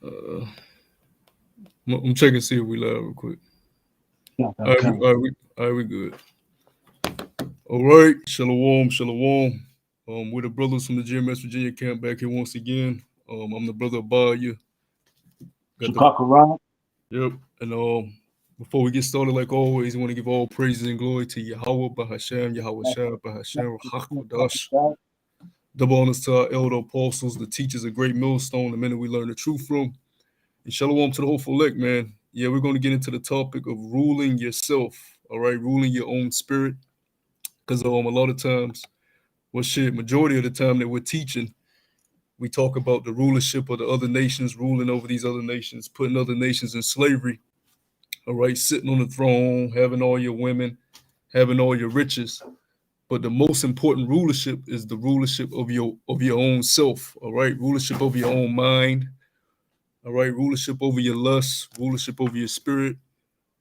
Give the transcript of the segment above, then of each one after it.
Uh, I'm checking to see if we live real quick. Come, All come, right, come. all right, we good. All right, shalom, shalom. We're the brothers from the GMS Virginia camp back here once again. I'm the brother Abaya. Got the Shukakaran. yep, and before we get started, like always, I want to give all praises and glory to Yahweh, Bahashem, Yahweh Shah, Bahashem, Hakwadash. Double honors to our elder apostles, the teachers, a great millstone, the men that we learn the truth from. And shalom to the hopeful elect, man. Yeah, we're going to get into the topic of ruling yourself. All right, ruling your own spirit. Because a lot of times, well, shit, majority of the time that we're teaching, we talk about the rulership of the other nations, ruling over these other nations, putting other nations in slavery. All right, sitting on the throne, having all your women, having all your riches. But the most important rulership is the rulership of your own self. All right, rulership over your own mind. All right, rulership over your lust, rulership over your spirit.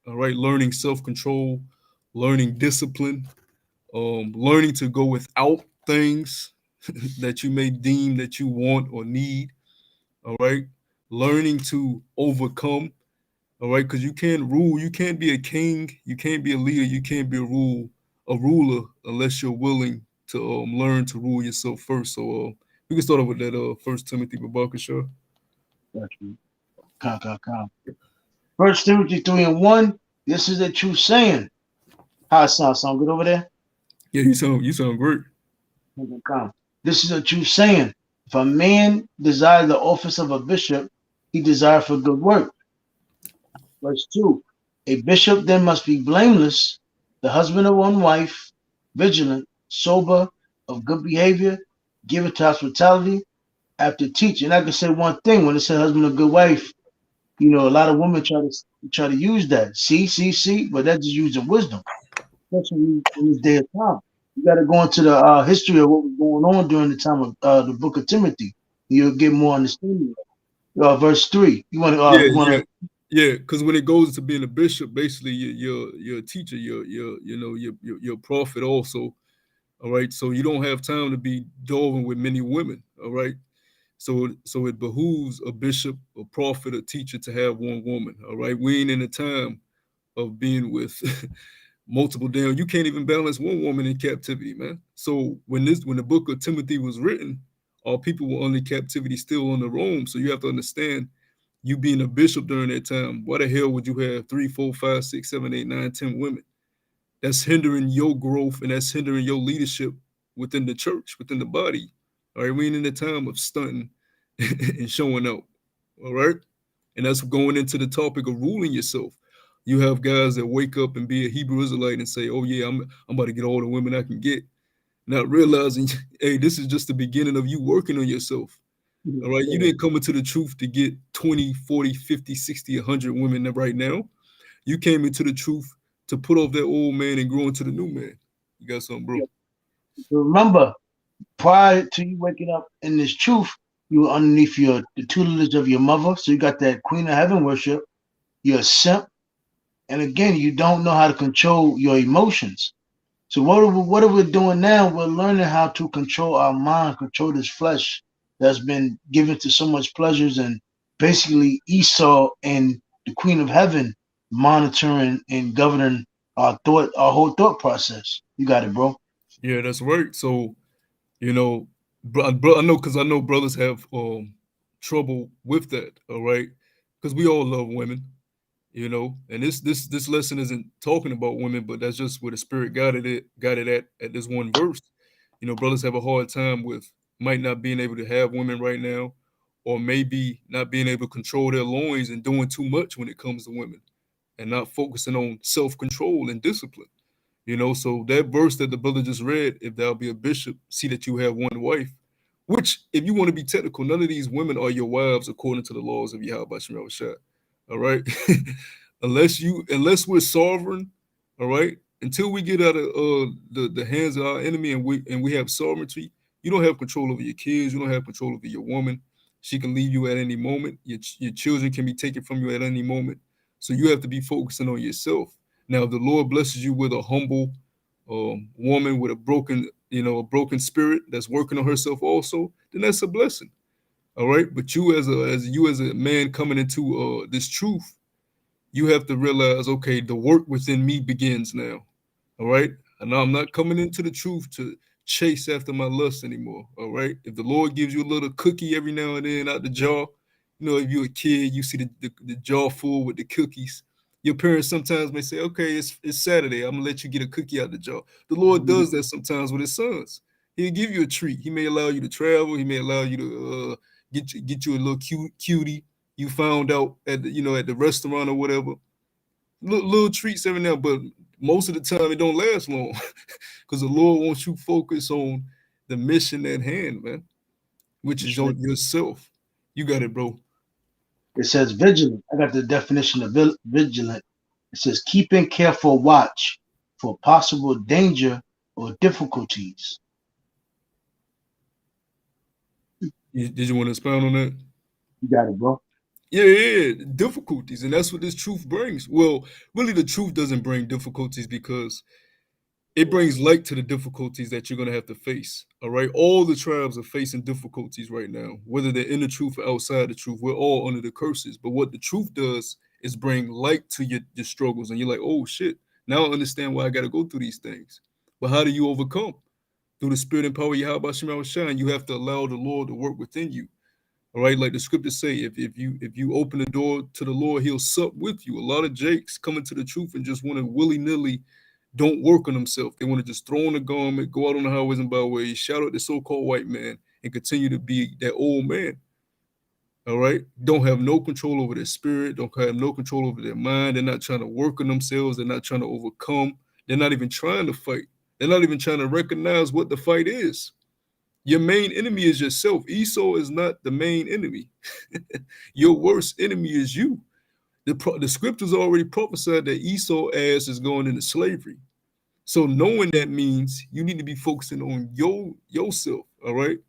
All right, learning self control, learning discipline, learning to go without things that you may deem that you want or need. All right, learning to overcome. All right, because you can't rule, you can't be a king, you can't be a leader, you can't be a ruler unless you're willing to learn to rule yourself first. So we can start off with that First Timothy Babakasha. Got you. Come. First Timothy 3 and 1. This is a true saying. How it sound? Sound good over there? Yeah, you sound great. Come. This is a true saying. If a man desire the office of a bishop, he desire for good work. Verse 2. A bishop then must be blameless, the husband of one wife, vigilant, sober, of good behavior, given to hospitality, after teaching. I can say one thing when it says husband of good wife, a lot of women try to use that. See, but that's just using wisdom, especially in this day of time. You got to go into the history of what was going on during the time of the Book of Timothy. You'll get more understanding. Verse 3. You want to? Yeah, You want yeah, to? yeah. Because when it goes to being a bishop, basically you're a teacher, you're a prophet also. All right, so you don't have time to be delving with many women. All right, so it behooves a bishop, a prophet, a teacher to have one woman. All right, we ain't in a time of being with multiple damn. You can't even balance one woman in captivity, man. So when the book of Timothy was written, all people were under captivity still under Rome. So you have to understand, you being a bishop during that time, why the hell would you have 3, 4, 5, 6, 7, 8, 9, 10 women? That's hindering your growth and that's hindering your leadership within the church, within the body. All right, we ain't in the time of stunting and showing out. All right, and that's going into the topic of ruling yourself. You have guys that wake up and be a Hebrew Israelite and say, "Oh yeah, I'm about to get all the women I can get," not realizing, hey, this is just the beginning of you working on yourself. All right, you didn't come into the truth to get 20, 40, 50, 60, 100 women right now. You came into the truth to put off that old man and grow into the new man. You got something, bro? Remember, prior to you waking up in this truth, you were underneath the tutelage of your mother. So you got that Queen of Heaven worship. You're a simp, and again, you don't know how to control your emotions. So what are we doing now? We're learning how to control our mind, control this flesh that's been given to so much pleasures, and basically Esau and the Queen of Heaven monitoring and governing our whole thought process. You got it, bro. Yeah, that's right. So you know, I know because I know brothers have trouble with that. All right, because we all love women, and this lesson isn't talking about women, but that's just where the spirit got it at this one verse. Brothers have a hard time with might not being able to have women right now, or maybe not being able to control their loins and doing too much when it comes to women, and not focusing on self control and discipline. So that verse that the brother just read, if thou be a bishop, see that you have one wife. Which, if you want to be technical, none of these women are your wives according to the laws of Yahweh Shem Shah. All right, unless we're sovereign, all right. Until we get out of the hands of our enemy and we have sovereignty, you don't have control over your kids. You don't have control over your woman. She can leave you at any moment. Your children can be taken from you at any moment. So you have to be focusing on yourself. Now, if the Lord blesses you with a humble woman with a broken spirit that's working on herself also, then that's a blessing. All right, but you as a man coming into this truth, you have to realize, okay, the work within me begins now. All right, and now I'm not coming into the truth to chase after my lust anymore. All right, if the Lord gives you a little cookie every now and then out the jar, if you're a kid, you see the jar full with the cookies. Your parents sometimes may say, okay, it's Saturday, I'm gonna let you get a cookie out the jar. The Lord does that sometimes with his sons. He'll give you a treat. He may allow you to travel. He may allow you to get you a little cutie you found out at the restaurant or whatever. Little treats every now, but most of the time it don't last long because the Lord wants you focused on the mission at hand, man, which is on yourself. You got it, bro. It says vigilant. I got the definition of vigilant. It says keeping careful watch for possible danger or difficulties. Did you want to expound on that? You got it, bro. Yeah, difficulties, and that's what this truth brings. Well, really, the truth doesn't bring difficulties because it brings light to the difficulties that you're going to have to face. All right. All the tribes are facing difficulties right now, whether they're in the truth or outside the truth. We're all under the curses. But what the truth does is bring light to your struggles. And you're like, oh, shit. Now I understand why I got to go through these things. But how do you overcome? Through the spirit and power of Yahweh Shema Shine, you have to allow the Lord to work within you. All right. Like the scriptures say, if you open the door to the Lord, he'll sup with you. A lot of jakes coming to the truth and just want to willy-nilly don't work on themselves. They want to just throw on the garment, go out on the highways and byways, shout out the so-called white man, and continue to be that old man. All right? Don't have no control over their spirit. Don't have no control over their mind. They're not trying to work on themselves. They're not trying to overcome. They're not even trying to fight. They're not even trying to recognize what the fight is. Your main enemy is yourself. Esau is not the main enemy. Your worst enemy is you. The scriptures already prophesied that Esau's ass is going into slavery. So knowing that means you need to be focusing on yourself, all right?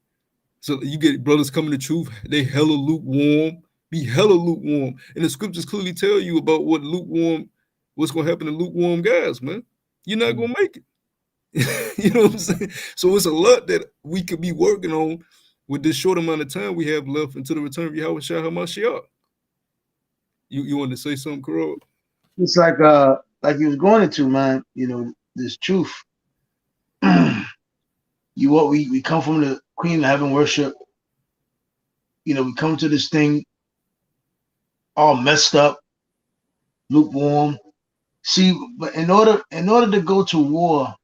So you get brothers coming to truth, they hella lukewarm, be hella lukewarm. And the scriptures clearly tell you about what's going to happen to lukewarm guys, man. You're not going to make it. You know what I'm saying? So it's a lot that we could be working on with this short amount of time we have left until the return of Yahweh Shah HaMashiach. You wanted to say something, Karol? It's like you was going into, man, this truth. We come from the Queen of Heaven worship. We come to this thing all messed up, lukewarm. See, but in order to go to war,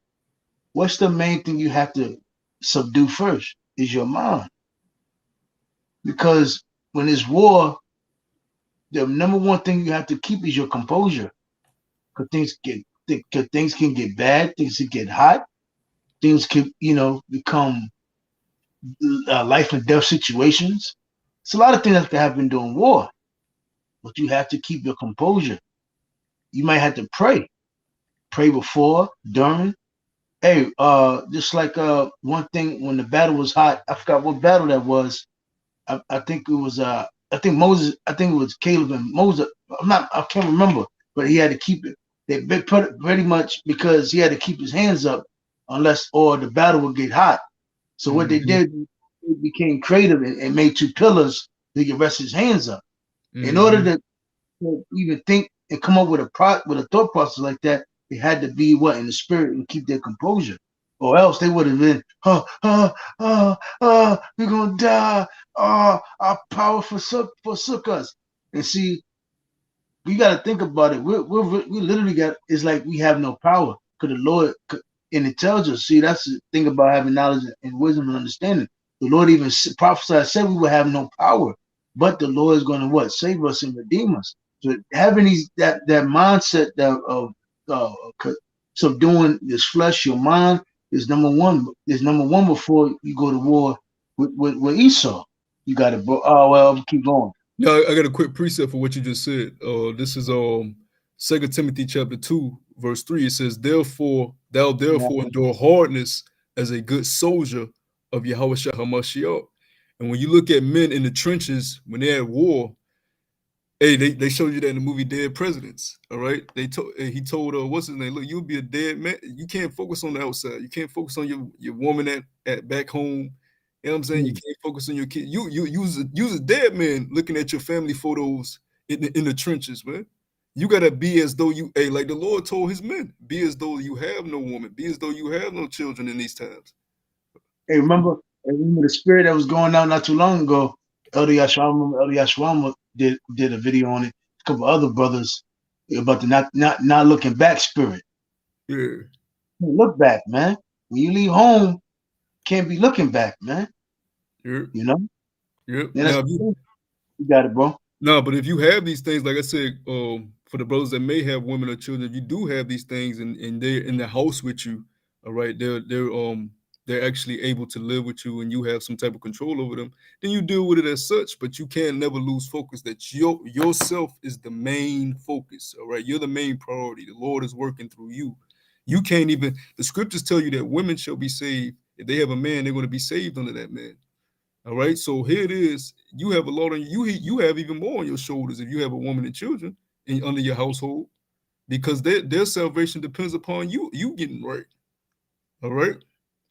what's the main thing you have to subdue first? Is your mind. Because when there's war, the number one thing you have to keep is your composure. Because things can get bad, things can get hot, things can, become life and death situations. It's a lot of things that can happen during war, but you have to keep your composure. You might have to pray before, during. Hey, just like one thing when the battle was hot, I forgot what battle that was. I think it was I think Moses, I think it was Caleb and Moses. I can't remember, but he had to keep it. They put it pretty much because he had to keep his hands up or the battle would get hot. So what they did, they became creative and made two pillars so he could rest his hands up. In order to even think and come up with a thought process like that, they had to be in the spirit and keep their composure. Or else they would have been, we're gonna die. Our power forsook us. And see, we got to think about it. We literally it's like we have no power because the Lord, and it tells us. See, that's the thing about having knowledge and wisdom and understanding. The Lord even prophesied, said we will have no power, but the Lord is going to save us and redeem us. So having that mindset of subduing this flesh, your mind is number one. Is number one before you go to war with Esau. You got to keep going. Yeah, I got a quick precept for what you just said. This is 2 Timothy chapter 2, verse 3. It says, Therefore endure hardness as a good soldier of Yahweh Shah HaMashiach. And when you look at men in the trenches, when they're at war, hey, they showed you that in the movie Dead Presidents. All right. He told what's his name? Look, you'll be a dead man. You can't focus on the outside. You can't focus on your woman at back home You know what I'm saying? You can't focus on your kid. You use a dead man looking at your family photos in the trenches, man. You gotta be as though you, hey, like the Lord told his men, be as though you have no woman, be as though you have no children in these times. Hey, remember the spirit that was going out not too long ago? Elder Yashwama did a video on it. A couple other brothers about the not looking back spirit. Yeah. Look back, man. When you leave home, can't be looking back, man. Yeah. You know? Yeah. Now, you got it, bro. No, but if you have these things, like I said, for the brothers that may have women or children, if you do have these things and they're in the house with you, all right, they're actually able to live with you and you have some type of control over them, then you deal with it as such, but you can never lose focus that yourself is the main focus, all right? You're the main priority. The Lord is working through you. You can't even, the scriptures tell you that women shall be saved. If they have a man, they're going to be saved under that man. All right, so here it is. You have a lot on you. You have even more on your shoulders if you have a woman and children under your household, because their salvation depends upon you getting right. All right,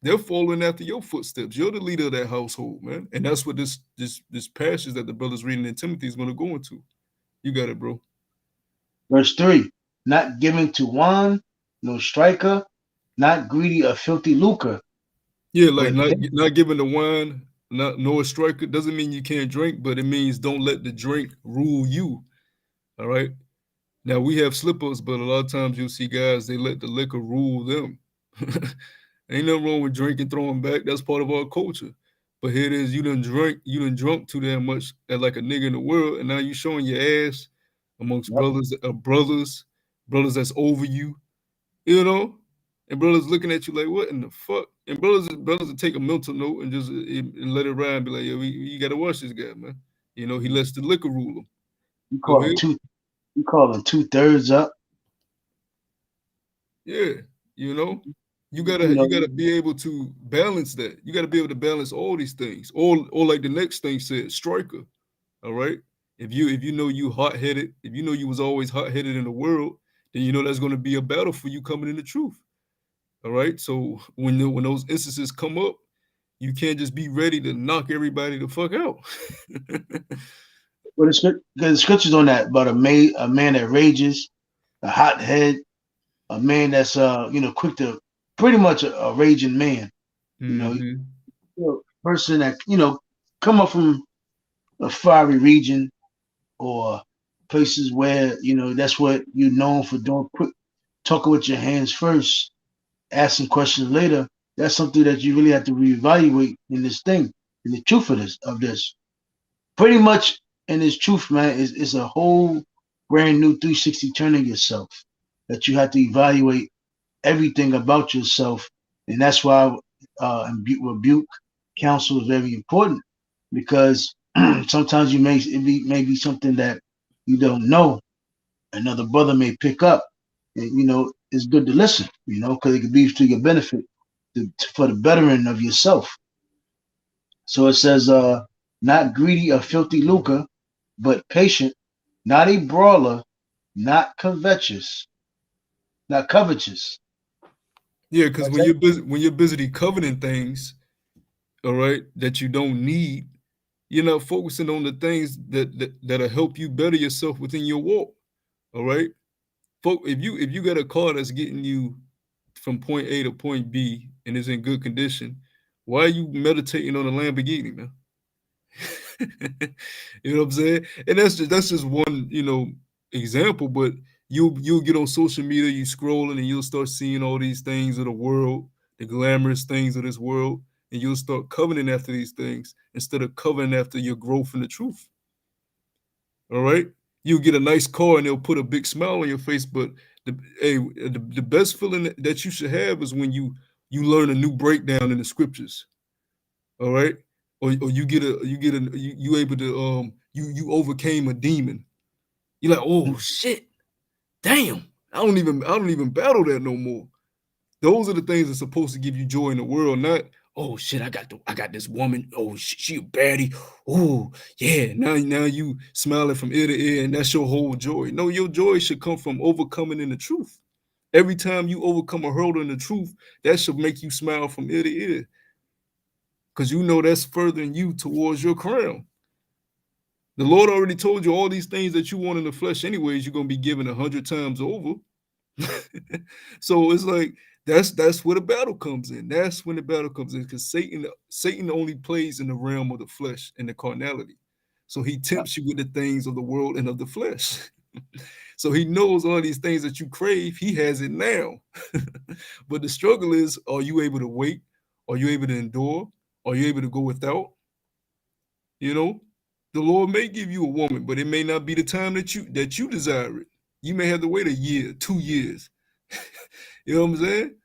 they're following after your footsteps. You're the leader of that household, man, and that's what this passage that the brother's reading in Timothy is going to go into. You got it, bro. Verse 3: not giving to wine, no striker, not greedy of filthy lucre. Yeah, like not giving the wine. No striker doesn't mean you can't drink, but it means don't let the drink rule you. All right. Now we have slippers, but a lot of times you'll see guys, they let the liquor rule them. Ain't nothing wrong with drinking, throwing back. That's part of our culture. But here it is, you done drunk too damn much like a nigga in the world, and now you showing your ass amongst brothers that's over you, you know, and brothers looking at you like, what in the fuck? And brothers will take a mental note and just and let it ride and be like, yeah, you got to watch this guy, man. You know, he lets the liquor rule him. You call him 2/3 up. Yeah, you know, you gotta be able to balance that. You gotta be able to balance all these things. Or like the next thing said, striker. All right. If you know you hot-headed, if you know you was always hot-headed in the world, then you know that's going to be a battle for you coming in the truth. All right. So when those instances come up, you can't just be ready to knock everybody the fuck out. Well, the scriptures on that about a man that rages, a hothead, a man that's quick to, pretty much a raging man. Person that come up from a fiery region or places where that's what you're known for doing, quick talking with your hands first, asking questions later. That's something that you really have to reevaluate in this thing, in the truth of this. Pretty much in this truth, man, is a whole brand new 360 turn of yourself that you have to evaluate everything about yourself. And that's why rebuke counsel is very important, because sometimes it may be something that you don't know, another brother may pick up, and it's good to listen, because it could be to your benefit, for the bettering of yourself. So it says, not greedy of filthy lucre, but patient, not a brawler, not covetous. Yeah, because when you're busy coveting things, all right, that you don't need, you're not focusing on the things that'll help you better yourself within your walk. All right. If you got a car that's getting you from point A to point B and is in good condition, why are you meditating on a Lamborghini, man? You know what I'm saying? And that's just one, example, but you'll get on social media, you scrolling, and you'll start seeing all these things of the world, the glamorous things of this world, and you'll start coveting after these things instead of coveting after your growth in the truth. All right? You get a nice car and they'll put a big smile on your face, but the best feeling that you should have is when you learn a new breakdown in the scriptures. All right? Or you able to you overcame a demon. You're like, oh shit, damn, I don't even battle that no more. Those are the things that's supposed to give you joy in the world, not, oh shit, I got this woman, oh she a baddie, oh yeah, now you smiling from ear to ear and that's your whole joy. No, your joy should come from overcoming in the truth. Every time you overcome a hurdle in the truth, that should make you smile from ear to ear. because you know that's furthering you towards your crown. The Lord already told you all these things that you want in the flesh, anyways, you're gonna be given 100 times over. So it's like that's where the battle comes in. That's when the battle comes in, because Satan only plays in the realm of the flesh and the carnality. So he tempts you with the things of the world and of the flesh. So he knows all these things that you crave, he has it now. But the struggle is, are you able to wait? Are you able to endure? Are you able to go without? You know, the Lord may give you a woman, but it may not be the time that you desire it. You may have to wait a year, 2 years. You know what I'm saying?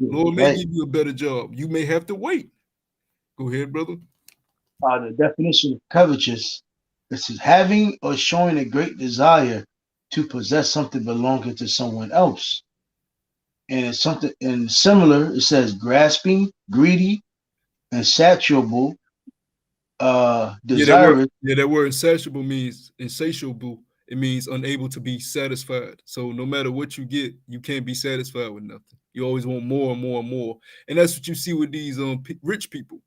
Lord may give you a better job. You may have to wait. Go ahead, brother. The definition of covetous is having or showing a great desire to possess something belonging to someone else. And it's something and similar, it says grasping, greedy, insatiable, desirous. That word insatiable means insatiable. It means unable to be satisfied. So no matter what you get, you can't be satisfied with nothing. You always want more and more and more. And that's what you see with these rich people.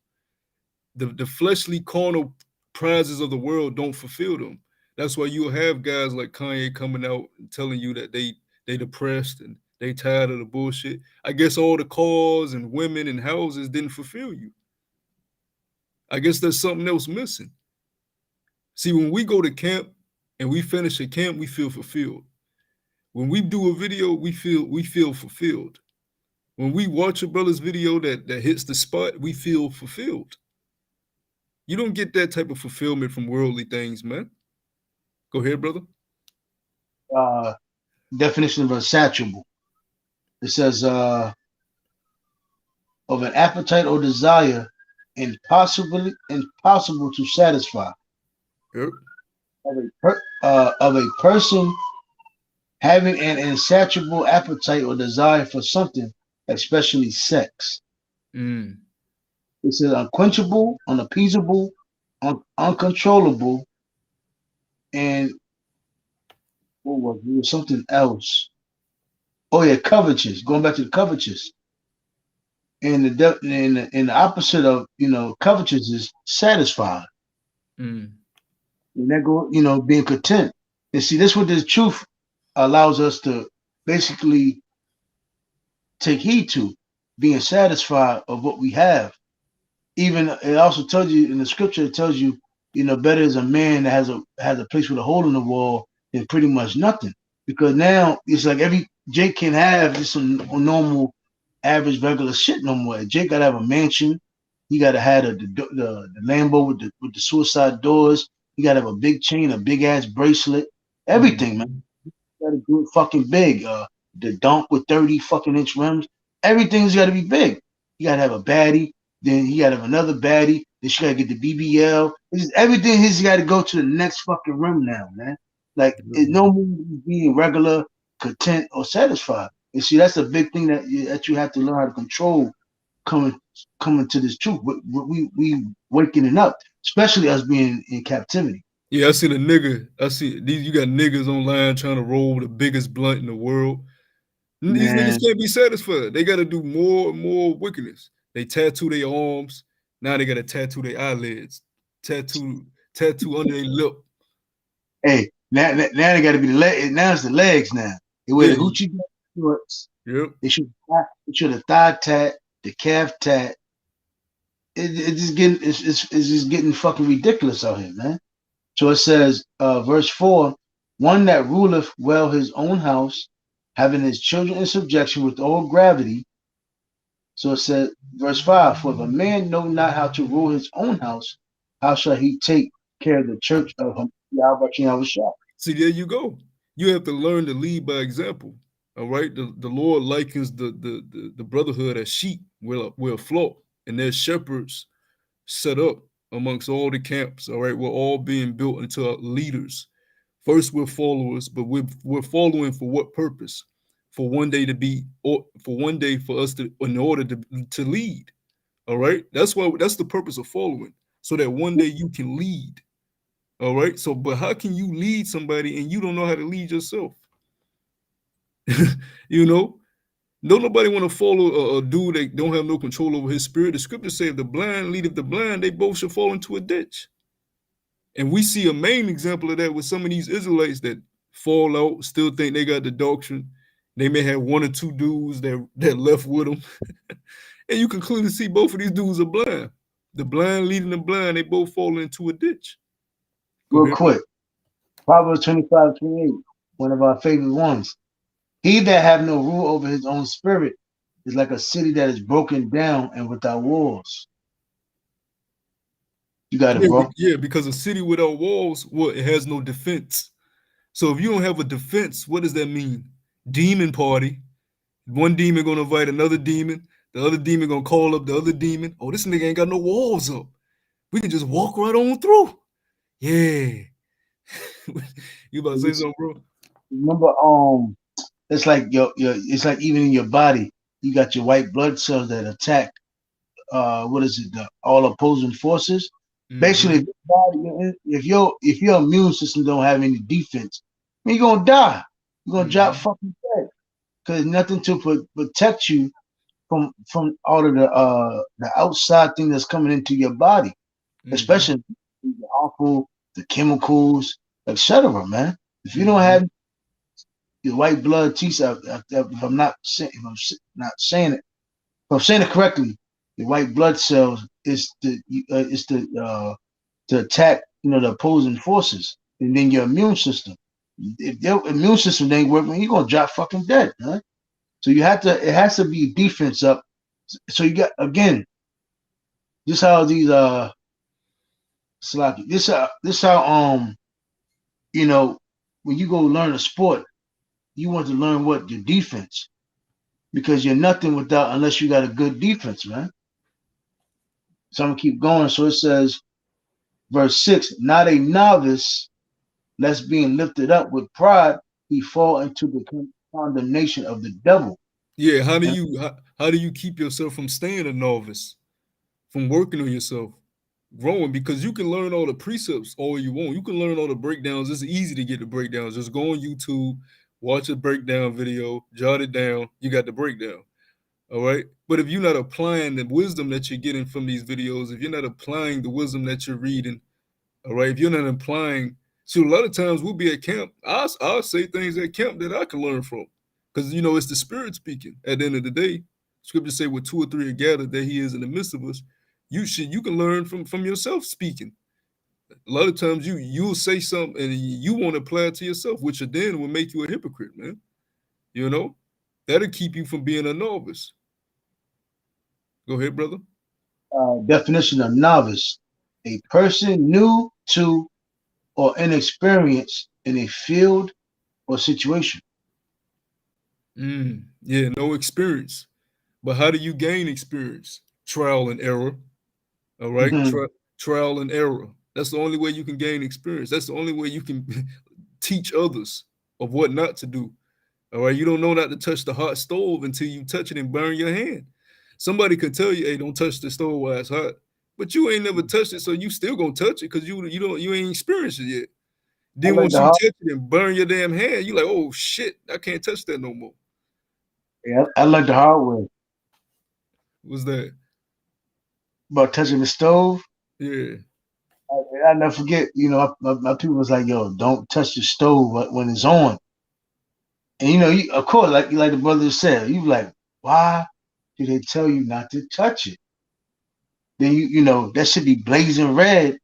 The fleshly carnal prizes of the world don't fulfill them. That's why you'll have guys like Kanye coming out and telling you that they depressed and they tired of the bullshit. I guess all the cars and women and houses didn't fulfill you. I guess there's something else missing. See, when we go to camp and we finish a camp, we feel fulfilled. When we do a video, we feel fulfilled. When we watch a brother's video that hits the spot, we feel fulfilled. You don't get that type of fulfillment from worldly things, man. Go ahead, brother. Definition of insatiable. It says of an appetite or desire impossible to satisfy. Yep. Of a person having an insatiable appetite or desire for something, especially sex. Mm. It says unquenchable, unappeasable, uncontrollable, and what was it? It was something else. Oh yeah, covetous. Going back to the covetous. And the opposite of covetous is satisfied. Mm. And that go being content. And see, this what the truth allows us to basically take heed to, being satisfied of what we have. Even it also tells you in the scripture, it tells you, better is a man that has a place with a hole in the wall than pretty much nothing. Because now it's like every Jake can have just some normal, average, regular shit no more. Jake gotta have a mansion. He gotta have the Lambo with the suicide doors. He gotta have a big chain, a big ass bracelet, everything, man. You gotta do it fucking big. The dunk with 30 fucking inch rims. Everything's gotta be big. You gotta have a baddie. Then he gotta have another baddie. Then she gotta get the BBL. Everything he's gotta go to the next fucking rim now, man. Like it's no more being regular, content, or satisfied. And see, that's a big thing that you have to learn how to control coming to this truth. We waking up, especially us being in captivity. Yeah, I see the nigga. I see these. You got niggas online trying to roll the biggest blunt in the world. These niggas can't be satisfied. They got to do more and more wickedness. They tattoo their arms. Now they got to tattoo their eyelids. Tattoo under their lip. Hey, now they got to be the leg. Now it's the legs. Now they wear the hoochie shorts. Yep. They should the thigh tat, the calf tat. It's just getting fucking ridiculous out here, man. So it says, verse 4, one that ruleth well his own house, having his children in subjection with all gravity. So it says, verse 5, for if a man know not how to rule his own house, how shall he take care of the church of Yahweh? See, there you go. You have to learn to lead by example. All right. The Lord likens the brotherhood as sheep with a flock, and there's shepherds set up amongst all the camps. All right. We're all being built into leaders. First, we're followers, but we're following for what purpose? For one day for us to, in order to lead. All right. That's the purpose of following, so that one day you can lead. All right. So, but how can you lead somebody and you don't know how to lead yourself? Don't nobody want to follow a dude that don't have no control over his spirit. The scriptures say if the blind leadeth the blind, they both shall fall into a ditch. And we see a main example of that with some of these Israelites that fall out, still think they got the doctrine. They may have one or two dudes that left with them. And you can clearly see both of these dudes are blind. The blind leading the blind, they both fall into a ditch. Real quick. Proverbs 25:28, one of our favorite ones. He that have no rule over his own spirit is like a city that is broken down and without walls. You got it, bro. Yeah, because a city without walls, well, it has no defense. So if you don't have a defense, what does that mean? Demon party. One demon gonna invite another demon. The other demon gonna call up the other demon. Oh, this nigga ain't got no walls up. We can just walk right on through. Yeah. You about to say something, bro? Remember, it's like it's like even in your body, you got your white blood cells that attack. What is it? All opposing forces. Mm-hmm. Basically, if your immune system don't have any defense, you're gonna die. You're gonna drop fucking dead because nothing to protect you from all of the outside thing that's coming into your body, especially the harmful, the chemicals, etc. Man, if you don't have your white blood T cell, if I'm not saying it, if I'm saying it correctly, the white blood cells is to attack the opposing forces, and then your immune system. If your immune system ain't working, you're gonna drop fucking dead, huh? So it has to be defense up. So you got again, this how these this how when you go learn a sport, you want to learn what your defense, because you're nothing without unless you got a good defense, man. So I'm gonna keep going. So it says, verse 6, not a novice, lest being lifted up with pride, he fall into the condemnation of the devil. Yeah, how do you keep yourself from staying a novice, from working on yourself, growing? Because you can learn all the precepts all you want. You can learn all the breakdowns. It's easy to get the breakdowns. Just go on YouTube, watch a breakdown video, jot it down. You got the breakdown. All right. But if you're not applying the wisdom that you're getting from these videos, if you're not applying the wisdom that you're reading, all right, if you're not applying, so a lot of times we'll be at camp. I'll say things at camp that I can learn from, because it's the Spirit speaking. At the end of the day, scriptures say, "Where 2 or 3 are gathered, there He is in the midst of us." You can learn from yourself speaking. A lot of times you'll say something and you want to apply it to yourself, which then will make you a hypocrite, man. That'll keep you from being a novice. Go ahead, brother. Definition of novice: a person new to or inexperienced in a field or situation. Yeah, no experience. But how do you gain experience? Trial and error. All right, trial and error. That's the only way you can gain experience. That's the only way you can teach others of what not to do. All right, you don't know not to touch the hot stove until you touch it and burn your hand. Somebody could tell you, "Hey, don't touch the stove while it's hot," but you ain't never touched it, so you still gonna touch it because you ain't experienced it yet. Then once you touch it and burn your damn hand, you like, "Oh shit, I can't touch that no more." Yeah, I learned the hard way. What's that? About touching the stove? Yeah. I never forget, my people was like, "Yo, don't touch the stove when it's on." And of course, like the brother said, you like, why do they tell you not to touch it? Then that should be blazing red.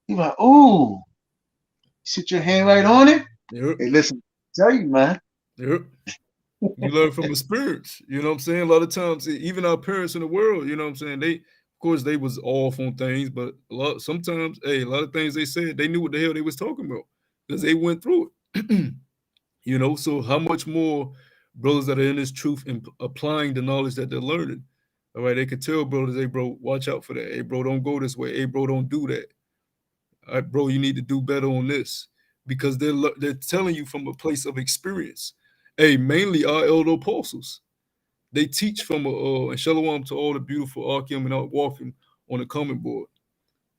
You like, ooh, sit your hand right on it. Yep. Hey, listen, tell you, man. Yep. You learn from experience. You know what I'm saying? A lot of times, even our parents in the world, you know what I'm saying? They, of course, they was off on things, but sometimes, a lot of things they said, they knew what the hell they was talking about because they went through it. So how much more brothers that are in this truth and applying the knowledge that they're learning? All right, they could tell brothers, "Hey, bro, watch out for that. Hey, bro, don't go this way. Hey, bro, don't do that. All right, bro, you need to do better on this," because they're telling you from a place of experience. Hey, mainly our elder apostles, they teach from and shalom to all the beautiful Akim and Walking on the comment board.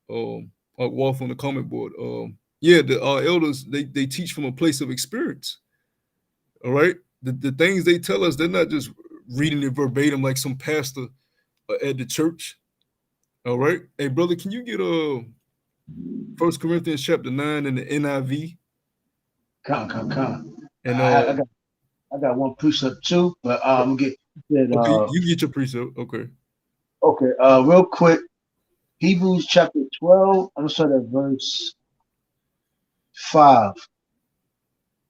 Walk on the comment board. Our elders, they teach from a place of experience. All right, the things they tell us, they're not just reading it verbatim like some pastor at the church. All right. Hey, brother, can you get 1 Corinthians chapter 9 in the NIV? Come. And I got one precept too, but I'm gonna get that. okay, you get your precept. Okay. Okay. Real quick, Hebrews chapter 12. I'm gonna start at verse 5.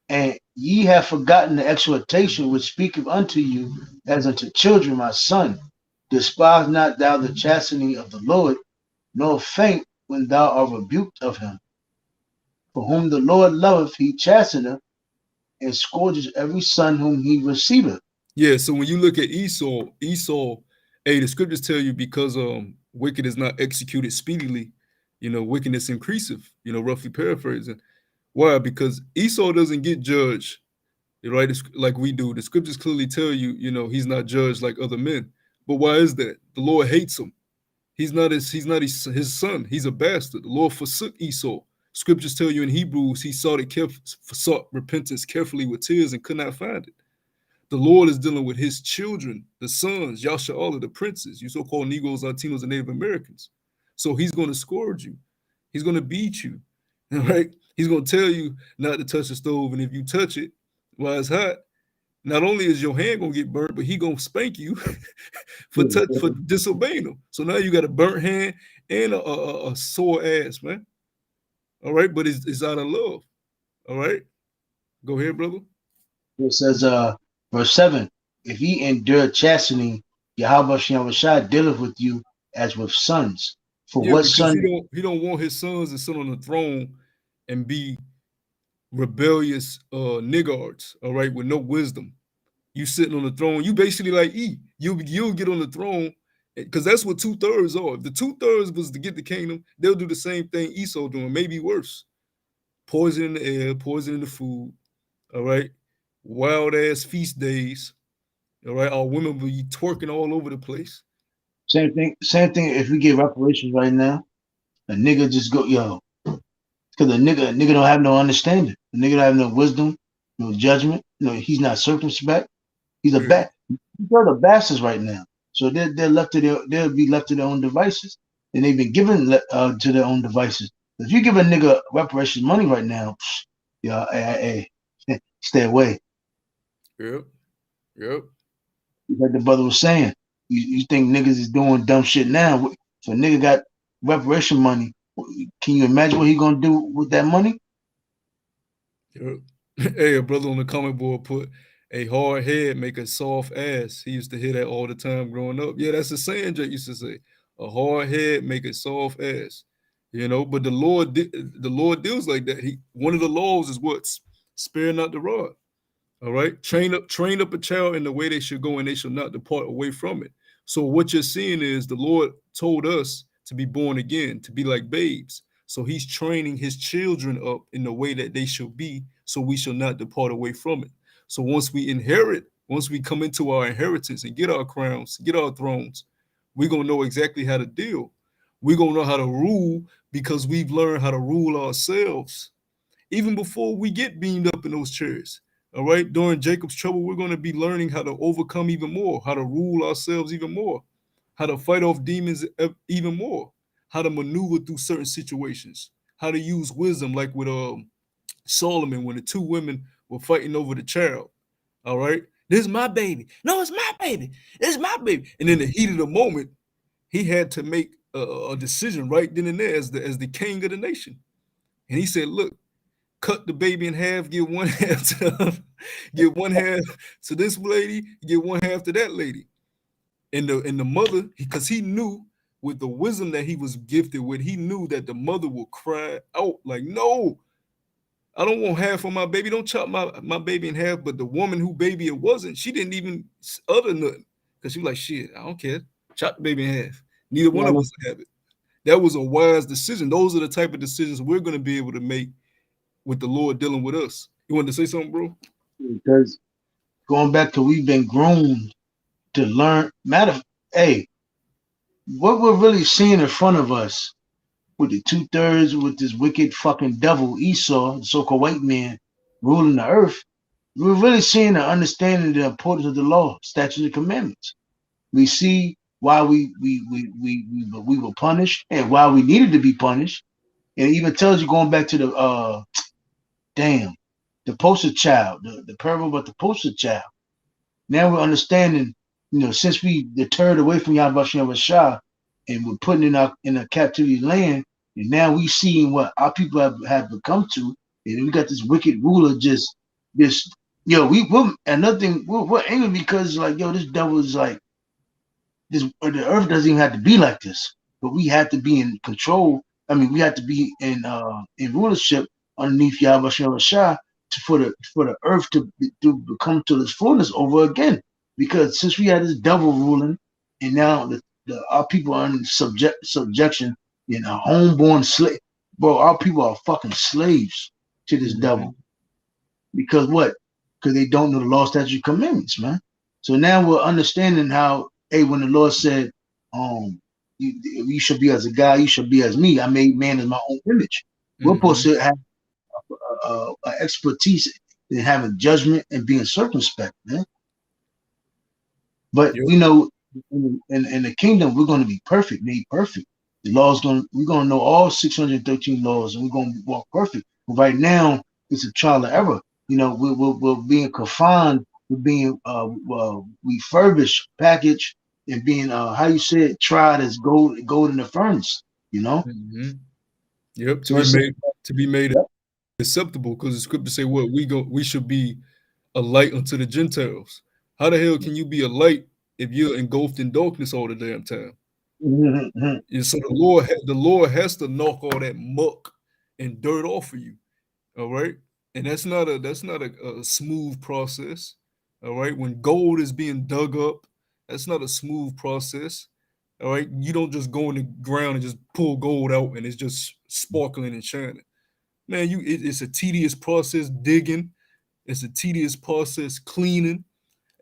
And ye have forgotten the exhortation which speaketh unto you as unto children, my son. Despise not thou the chastening of the Lord, nor faint when thou art rebuked of him. For whom the Lord loveth, he chasteneth, and scourges every son whom he receiveth. Yeah, so when you look at Esau, hey, the scriptures tell you because wicked is not executed speedily, wickedness increaseth, roughly paraphrasing. Why? Because Esau doesn't get judged, right? It's like we do. The scriptures clearly tell you, he's not judged like other men. But why is that? The Lord hates him. He's not his son. He's a bastard. The Lord forsook Esau. Scriptures tell you in Hebrews, he sought repentance carefully with tears and could not find it. The Lord is dealing with his children, the sons, Yasha'Allah, the princes, you so-called Negroes, Latinos, and Native Americans. So he's going to scourge you. He's going to beat you, right? He's going to tell you not to touch the stove, and if you touch it while it's hot, not only is your hand going to get burnt, but he going to spank you for disobeying him. So now you got a burnt hand and a sore ass, man. All right, but it's out of love. All right, go ahead, brother. It says, verse 7, if ye endure chastening, Yahweh Shah dealeth with you as with sons. For what son? He don't want his sons to sit on the throne and be rebellious niggards, all right, with no wisdom. You sitting on the throne, you basically like E. You'll get on the throne, because that's what 2/3 are. If the 2/3 was to get the kingdom, they'll do the same thing Esau doing, maybe worse. Poison in the air, poison in the food, all right? Wild ass feast days, all right? Our women will be twerking all over the place. Same thing if we get reparations right now, a nigga just go, because a nigga don't have no understanding. The nigga don't have no wisdom, no judgment. He's not circumspect. He's a bat. They're the bastards right now. So they'll be left to their own devices. And they've been given to their own devices. If you give a nigga reparations money right now, hey, stay away. Yep. Like the brother was saying, you think niggas is doing dumb shit now. If a nigga got reparation money, can you imagine what he gonna do with that money? Yep. Hey, a brother on the comment board put, a hard head make a soft ass. He used to hear that all the time growing up. Yeah, that's a saying Jake used to say. A hard head make a soft ass. But the Lord deals like that. One of the laws is what? Spare not the rod. All right. Train up a child in the way they should go, and they shall not depart away from it. So what you're seeing is the Lord told us to be born again, to be like babes. So he's training his children up in the way that they should be, so we shall not depart away from it. So once we come into our inheritance and get our crowns, get our thrones, we're going to know exactly how to deal. We're going to know how to rule because we've learned how to rule ourselves. Even before we get beamed up in those chairs, all right? During Jacob's trouble, we're going to be learning how to overcome even more, how to rule ourselves even more, how to fight off demons even more, how to maneuver through certain situations, how to use wisdom, like with Solomon when the two women were fighting over the child. All right, this is my baby. No, it's my baby. It's my baby. And in the heat of the moment, he had to make a decision right then and there as the king of the nation. And he said, "Look, cut the baby in half. Give one half to this lady. Give one half to that lady." And the mother, because he knew with the wisdom that he was gifted with, he knew that the mother would cry out like, "No, I don't want half of my baby. Don't chop my baby in half." But the woman who baby it wasn't, she didn't even utter nothing because she was like, "Shit, I don't care. Chop the baby in half." Neither one of us have it. That was a wise decision. Those are the type of decisions we're going to be able to make with the Lord dealing with us. You wanted to say something, bro? Because going back to we've been groomed to learn. Hey, what we're really seeing in front of us with the 2/3, with this wicked fucking devil Esau, the so-called white man ruling the earth, we're really seeing and understanding the importance of the law, statutes, and commandments. We see why we were punished and why we needed to be punished. And it even tells you going back to the the poster child, the parable about the poster child. Now we're understanding, since we deterred away from Yahweh Shah and we're putting in a captivity land, and now we seeing what our people have become to, and we got this wicked ruler just this. We're another thing, we're angry because like, this devil is like this. The earth doesn't even have to be like this, but we have to be in control. I mean, we have to be in rulership underneath Yahweh Shah for the earth to become to this fullness over again. Because since we had this devil ruling, and now our people are in subjection in a homeborn slave, bro, our people are fucking slaves to this devil. Because what? Because they don't know the law, statute, commandments, man. So now we're understanding how, hey, when the Lord said, you should be as a God, you should be as me. I made man in my own image. We're supposed to have expertise in having judgment and being circumspect, man. But we know in the kingdom we're going to be perfect, made perfect. The law's we're going to know all 613 laws, and we're going to walk perfect. But right now it's a trial and error. We're being confined, we're being refurbished, packaged, and being how you say it, tried as gold in the furnace. Yep. To be made acceptable, because the scripture say what we should be a light unto the Gentiles. How the hell can you be a light if you're engulfed in darkness all the damn time? And so the Lord has to knock all that muck and dirt off of you. All right. And that's not a smooth process. All right. When gold is being dug up, that's not a smooth process. All right. You don't just go in the ground and just pull gold out and it's just sparkling and shining. Man, it's a tedious process digging. It's a tedious process cleaning.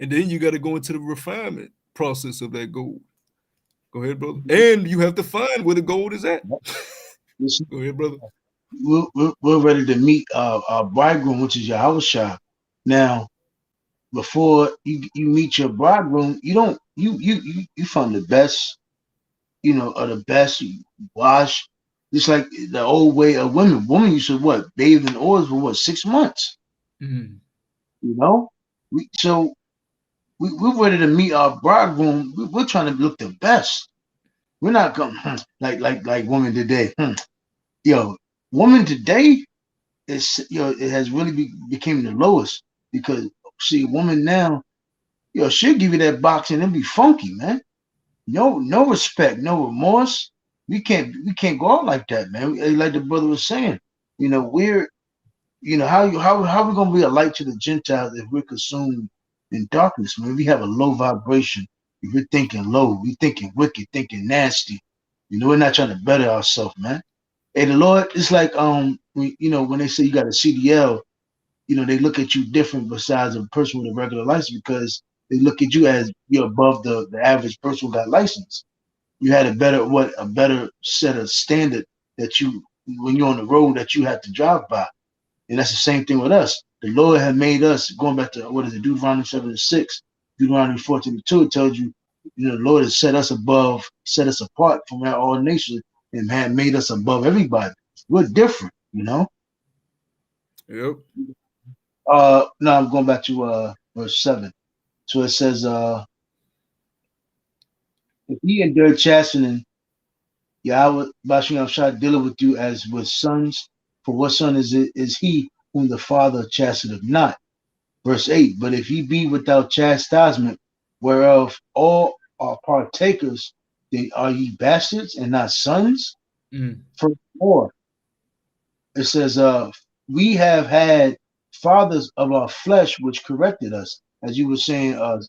And then you got to go into the refinement process of that gold. Go ahead, brother. And you have to find where the gold is at. Go ahead, brother. We're ready to meet our bridegroom, which is Yahweh Shah. Now, before you meet your bridegroom, you find the best, of the best. You wash, just like the old way of women. Women used to bathe in oils for 6 months. We're ready to meet our bridegroom. We're trying to look the best. We're not going like women today. Woman today is it has really became the lowest, because see, woman now, she'll give you that box and it'll be funky, man. No respect, no remorse. We can't go out like that, man. Like the brother was saying, we're how we gonna be a light to the Gentiles if we're consumed in darkness, man? We have a low vibration. If we're thinking low, we're thinking wicked, thinking nasty. We're not trying to better ourselves, man. Hey, the Lord, it's like when they say you got a CDL, they look at you different besides a person with a regular license, because they look at you as you're above the average person who got license. You had a better set of standard that you, when you're on the road, that you have to drive by. And that's the same thing with us. The Lord had made us, going back to Deuteronomy 7:6, Deuteronomy 14:2, it tells you, the Lord has set us apart from all nations, and had made us above everybody. We're different, Yep. Now I'm going back to verse 7. So it says, if ye endure chastening, Yahweh Bashem Shah dealeth with you as with sons. For what son is he whom the father chasteneth not? Verse 8. But if ye be without chastisement, whereof all are partakers, then are ye bastards and not sons? Verse 4. It says, we have had fathers of our flesh which corrected us, as you were saying. I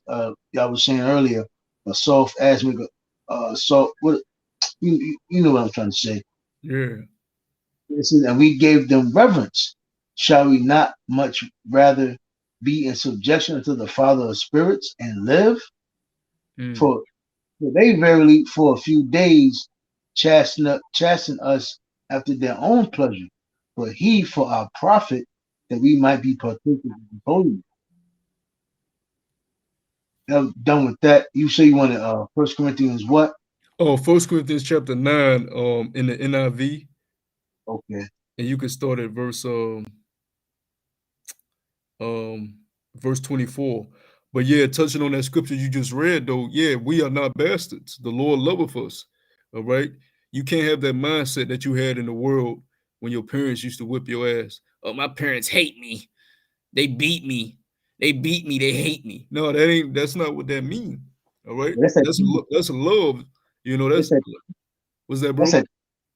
was saying earlier, a soft ass nigga. So what? You know what I'm trying to say. Yeah. And we gave them reverence. Shall we not much rather be in subjection unto the Father of spirits and live? For they verily for a few days chasten us after their own pleasure, but he for our profit, that we might be partakers of holiness. done with that. You say you wanted 1 Corinthians what? Oh, 1 Corinthians chapter 9, in the NIV, Okay. and you can start at um verse 24. But yeah, touching on that scripture you just read, though, yeah, we are not bastards. The Lord loveth us. All right. You can't have that mindset that you had in the world when your parents used to whip your ass. Oh, my parents hate me. They beat me. They beat me. They hate me. No, that's not what that means. All right. That's That's a love. You know, that's a what's that, that's bro? a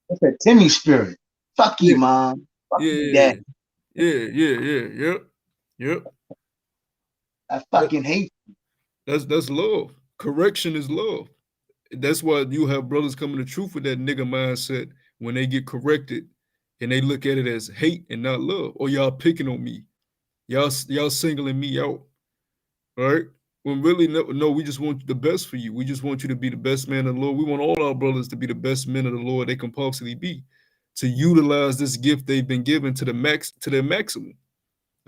that's a Timmy spirit. Fuck you, Yeah, mom. Fuck you, yeah, dad. yep, yep. I That, fucking hate. that's love. Correction is love. That's why you have brothers coming to truth with that nigga mindset when they get corrected and they look at it as hate and not love. Or y'all picking on me. Y'all singling me out. Right? When really no, we just want the best for you. We just want you to be the best man of the Lord. We want all our brothers to be the best men of the Lord they can possibly be, to utilize this gift they've been given to their maximum.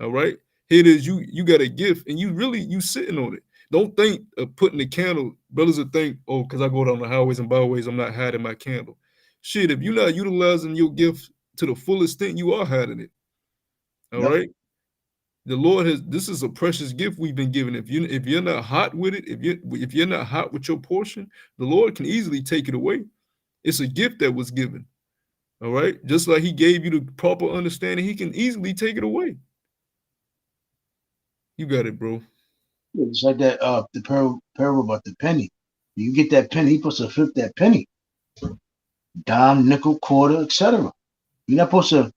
All right. Here it is. You got a gift and you sitting on it. Don't think of putting the candle. Brothers will think, oh, because I go down the highways and byways, I'm not hiding my candle. Shit, if you're not utilizing your gift to the full extent, you are hiding it. All Yep. right. The Lord this is a precious gift we've been given. If you're not hot with it, if you're not hot with your portion, the Lord can easily take it away. It's a gift that was given. All right. Just like he gave you the proper understanding, he can easily take it away. You got it, bro. It's like that the parable about the penny. You get that penny, he supposed to flip that penny. Dime, nickel, quarter, etc. You're not supposed to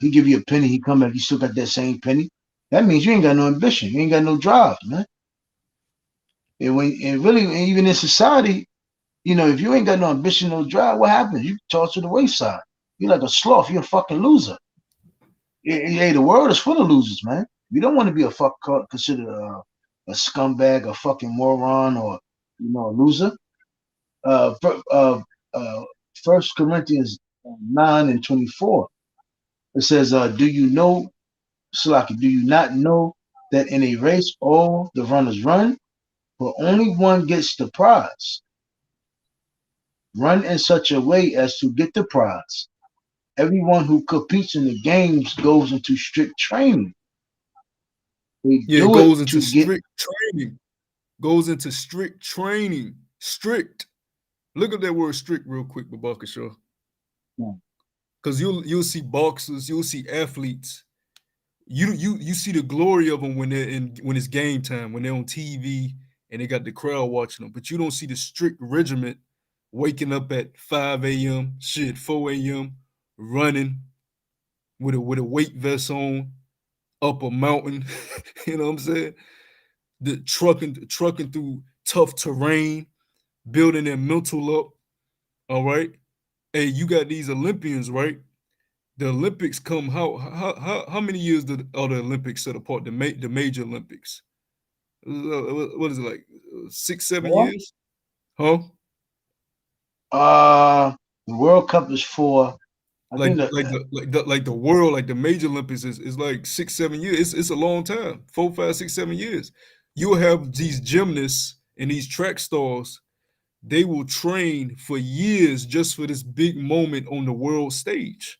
he give you a penny, he come back, you still got that same penny. That means you ain't got no ambition, you ain't got no drive, man. And really even in society, you know, if you ain't got no ambition, no drive, what happens? You toss to the wayside. You're like a sloth, you're a fucking loser. Hey, the world is full of losers, man. You don't want to be considered a scumbag, a fucking moron, or a loser. Uh, uh, 1 Corinthians 9:24. It says, "Do you know, Salaki? Do you not know that in a race all the runners run, but only one gets the prize? Run in such a way as to get the prize. Everyone who competes in the games goes into strict training. They Yeah, it do it goes into to get." strict training. Goes into strict training. Strict. Look at that word strict real quick, Babakashaw. Yeah. Because you'll see boxers, you'll see athletes. You see the glory of them when it's game time, when they're on TV and they got the crowd watching them. But you don't see the strict regiment waking up at 5 a.m., 4 a.m., running with a weight vest on up a mountain. You know what I'm saying? The trucking through tough terrain, building their mental up. All right. Hey, you got these Olympians, right? The Olympics come how many years are the Olympics set apart? The major Olympics. What is it like 6, 7 years? Huh? The World Cup is for, I Like think that the world, like the major Olympics is like 6, 7 years. It's a long time. 4, 5, 6, 7 years. You'll have these gymnasts and these track stars. They will train for years just for this big moment on the world stage.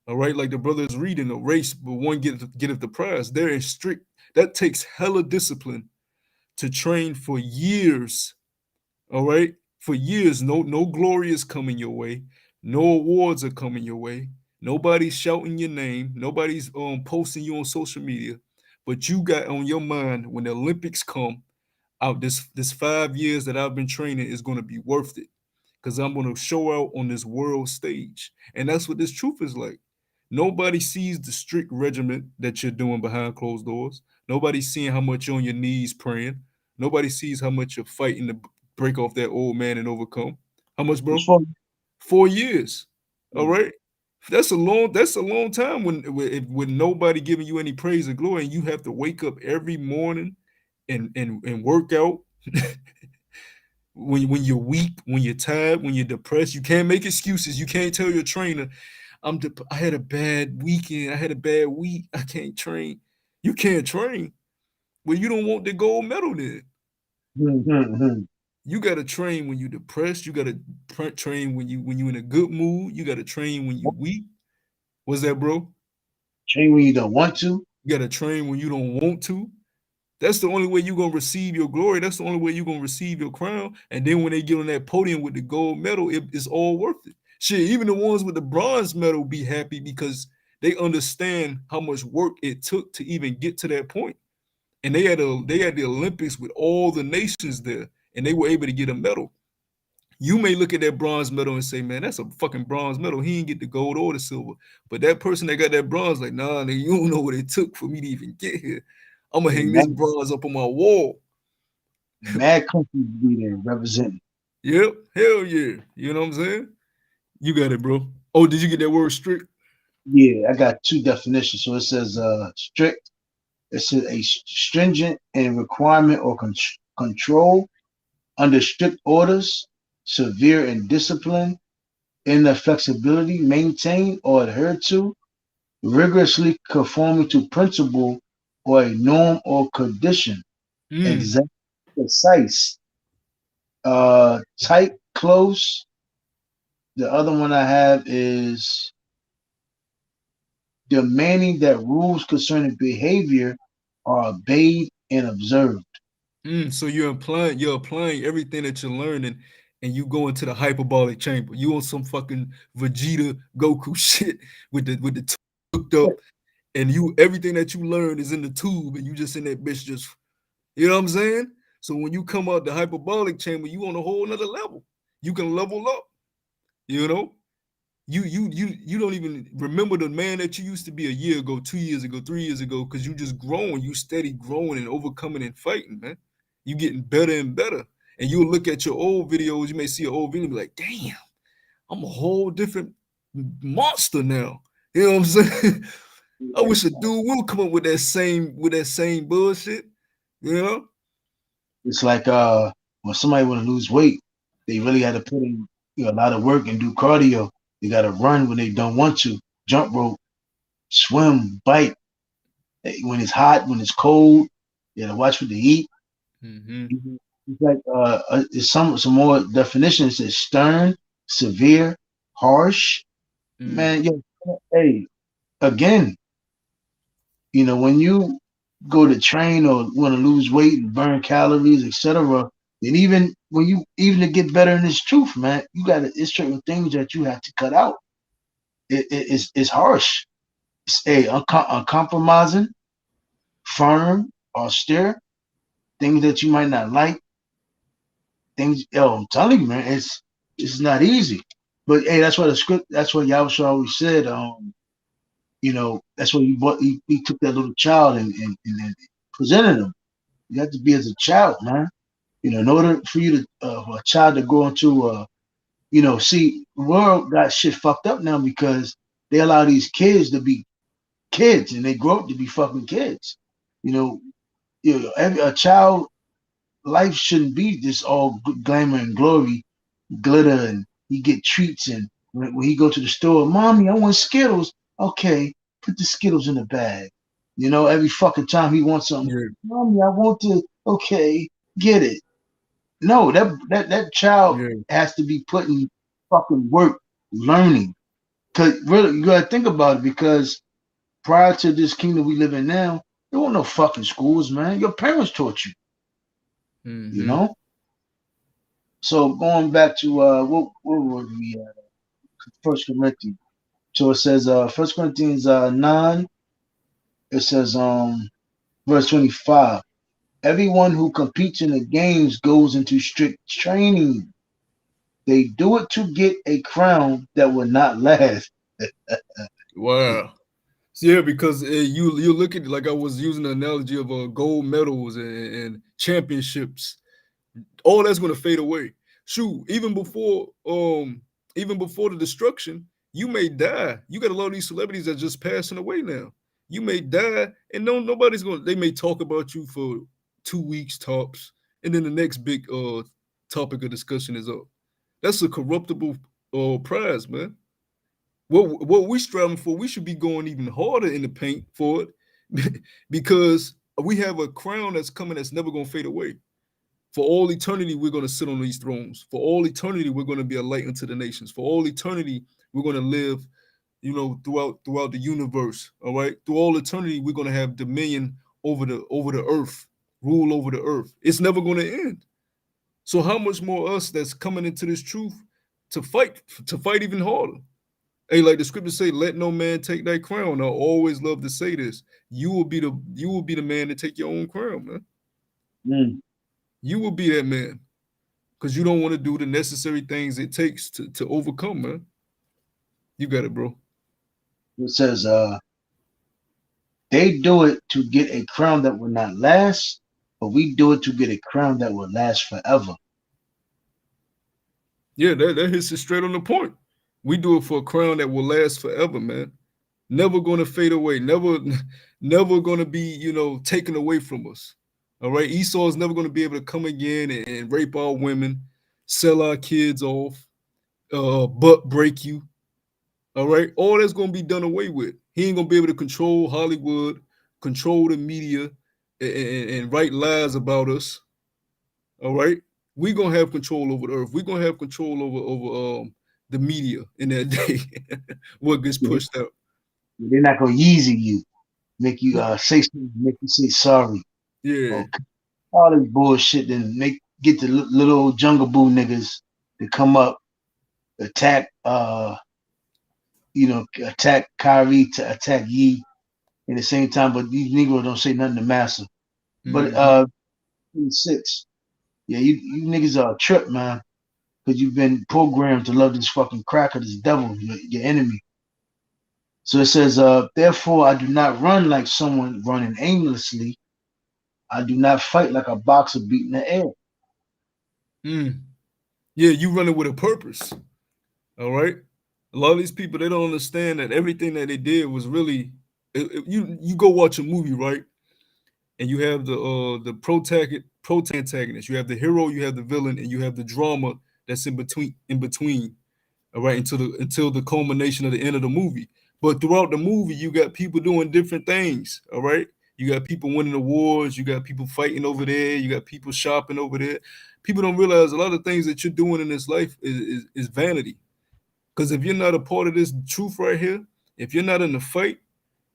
All right, like the brothers reading a race, but one get the prize. They're in strict. That takes hella discipline to train for years. All right, for years. No glory is coming your way. No awards are coming your way. Nobody's shouting your name. Nobody's posting you on social media. But you got on your mind when the Olympics come out. This 5 years that I've been training is going to be worth it because I'm going to show out on this world stage, and that's what this truth is like. Nobody sees the strict regiment that you're doing behind closed doors. Nobody's seeing how much you're on your knees praying. Nobody sees how much you're fighting to break off that old man and overcome. How much, it's bro? for 4 years. All right. That's a long time when nobody giving you any praise and glory, and you have to wake up every morning and work out. When you're weak, when you're tired, when you're depressed, you can't make excuses. You can't tell your trainer, I had a bad weekend. I had a bad week. I can't train. You can't train. Well, you don't want the gold medal then. Mm-hmm. You gotta train when you're depressed. You gotta train when you in a good mood. You gotta train when you weak. What's that, bro? Train when you don't want to. You gotta train when you don't want to. That's the only way you're gonna receive your glory. That's the only way you're gonna receive your crown. And then when they get on that podium with the gold medal, it's all worth it. Shit, even the ones with the bronze medal be happy because they understand how much work it took to even get to that point. And they had the Olympics with all the nations there, and they were able to get a medal. You may look at that bronze medal and say, man, that's a fucking bronze medal. He didn't get the gold or the silver. But that person that got that bronze, like, nah, nigga, you don't know what it took for me to even get here. I'm gonna hang this bronze up on my wall. Mad countries be there representing. Yep, hell yeah. You know what I'm saying? You got it, bro. Oh, did you get that word strict? Yeah, I got two definitions. So it says strict. It says a stringent and requirement or control under strict orders, severe in discipline, in the flexibility maintained or adhered to, rigorously conforming to principle or a norm or condition, exact, precise, tight, close. The other one I have is demanding that rules concerning behavior are obeyed and observed. So you're applying everything that you're learning, and you go into the hyperbolic chamber. You on some fucking Vegeta Goku shit with the hooked up, and everything that you learn is in the tube, and you just in that bitch just, you know what I'm saying? So when you come out the hyperbolic chamber, you on a whole nother level. You can level up, you know. You don't even remember the man that you used to be a year ago, 2 years ago, 3 years ago, because you just growing, you steady growing and overcoming and fighting, man. You getting better and better. And you'll look at your old videos, you may see an old video and be like, damn, I'm a whole different monster now. You know what I'm saying? I wish a dude will come up with that same bullshit. You know? It's like when somebody want to lose weight, they really had to put in a lot of work and do cardio. They got to run when they don't want to, jump rope, swim, bike. When it's hot, when it's cold, you got to watch what they eat. Mm-hmm. It's like it's some more definitions. It's stern, severe, harsh. Man, hey, again, when you go to train or want to lose weight and burn calories, etc., and even to get better in this truth, man, it's certain things that you have to cut out. It's harsh. It's uncompromising, firm, austere, things that you might not like. I'm telling you, man, it's not easy. But hey, that's what Yahusha always said. That's what he took that little child and presented him. You have to be as a child, man. In order for you to for a child to go into see, the world got shit fucked up now because they allow these kids to be kids and they grow up to be fucking kids. A child life shouldn't be this all glamour and glory, glitter, and he get treats. And when he go to the store, mommy, I want Skittles. Okay, put the Skittles in the bag. Every fucking time he wants something, mommy, I want to. Okay, get it. No, that child has to be putting fucking work, learning. Cause really, you gotta think about it. Because prior to this kingdom we live in now, there weren't no fucking schools, man. Your parents taught you. Mm-hmm. So going back to what were we at? First Corinthians. So it says First Corinthians 9. It says verse 25. Everyone who competes in the games goes into strict training. They do it to get a crown that will not last. Wow. Yeah, because you look at it, like I was using the analogy of gold medals and championships. All that's going to fade away. Shoot, even before the destruction, you may die. You got a lot of these celebrities that just passing away now. You may die, and nobody's going. They may talk about you for 2 weeks tops, and then the next big topic of discussion is up. That's a corruptible prize, man. What we striving for, we should be going even harder in the paint for it, because we have a crown that's coming that's never gonna fade away. For all eternity, we're gonna sit on these thrones. For all eternity, we're gonna be a light unto the nations. For all eternity, we're gonna live, throughout the universe. All right, through all eternity, we're gonna have dominion over the earth, rule over the earth. It's never gonna end. So how much more us that's coming into this truth to fight even harder? Hey, like the scriptures say, let no man take thy crown. I always love to say this. You will be the man to take your own crown, man. Mm. You will be that man. Because you don't want to do the necessary things it takes to overcome, man. You got it, bro. It says, they do it to get a crown that will not last, but we do it to get a crown that will last forever. Yeah, that hits it straight on the point. We do it for a crown that will last forever, man. Never going to fade away. Never going to be, taken away from us. All right. Esau is never going to be able to come again and rape our women, sell our kids off, butt break you. All right. All that's going to be done away with. He ain't going to be able to control Hollywood, control the media, and write lies about us. All right. We're going to have control over the earth. We're going to have control over the media in that day. What gets pushed out. They're not going to Yeezy you, make you say something, make you say sorry. Yeah. All this bullshit, then get the little old Jungle Boo niggas to come up, attack Kyrie, to attack Yee at the same time, but these Negroes don't say nothing to Massa. But 6, yeah, you niggas are a trip, man, because you've been programmed to love this fucking cracker, this devil, your enemy. So it says, therefore I do not run like someone running aimlessly. I do not fight like a boxer beating the air. Yeah, you running with a purpose. All right. A lot of these people, they don't understand that everything that they did was really. You go watch a movie, right? And you have the protagonist. You have the hero, you have the villain, and you have the drama that's in between. All right, until the culmination of the end of the movie. But throughout the movie, you got people doing different things. All right. You got people winning awards. You got people fighting over there. You got people shopping over there. People don't realize a lot of things that you're doing in this life is vanity. Because if you're not a part of this truth right here, if you're not in the fight,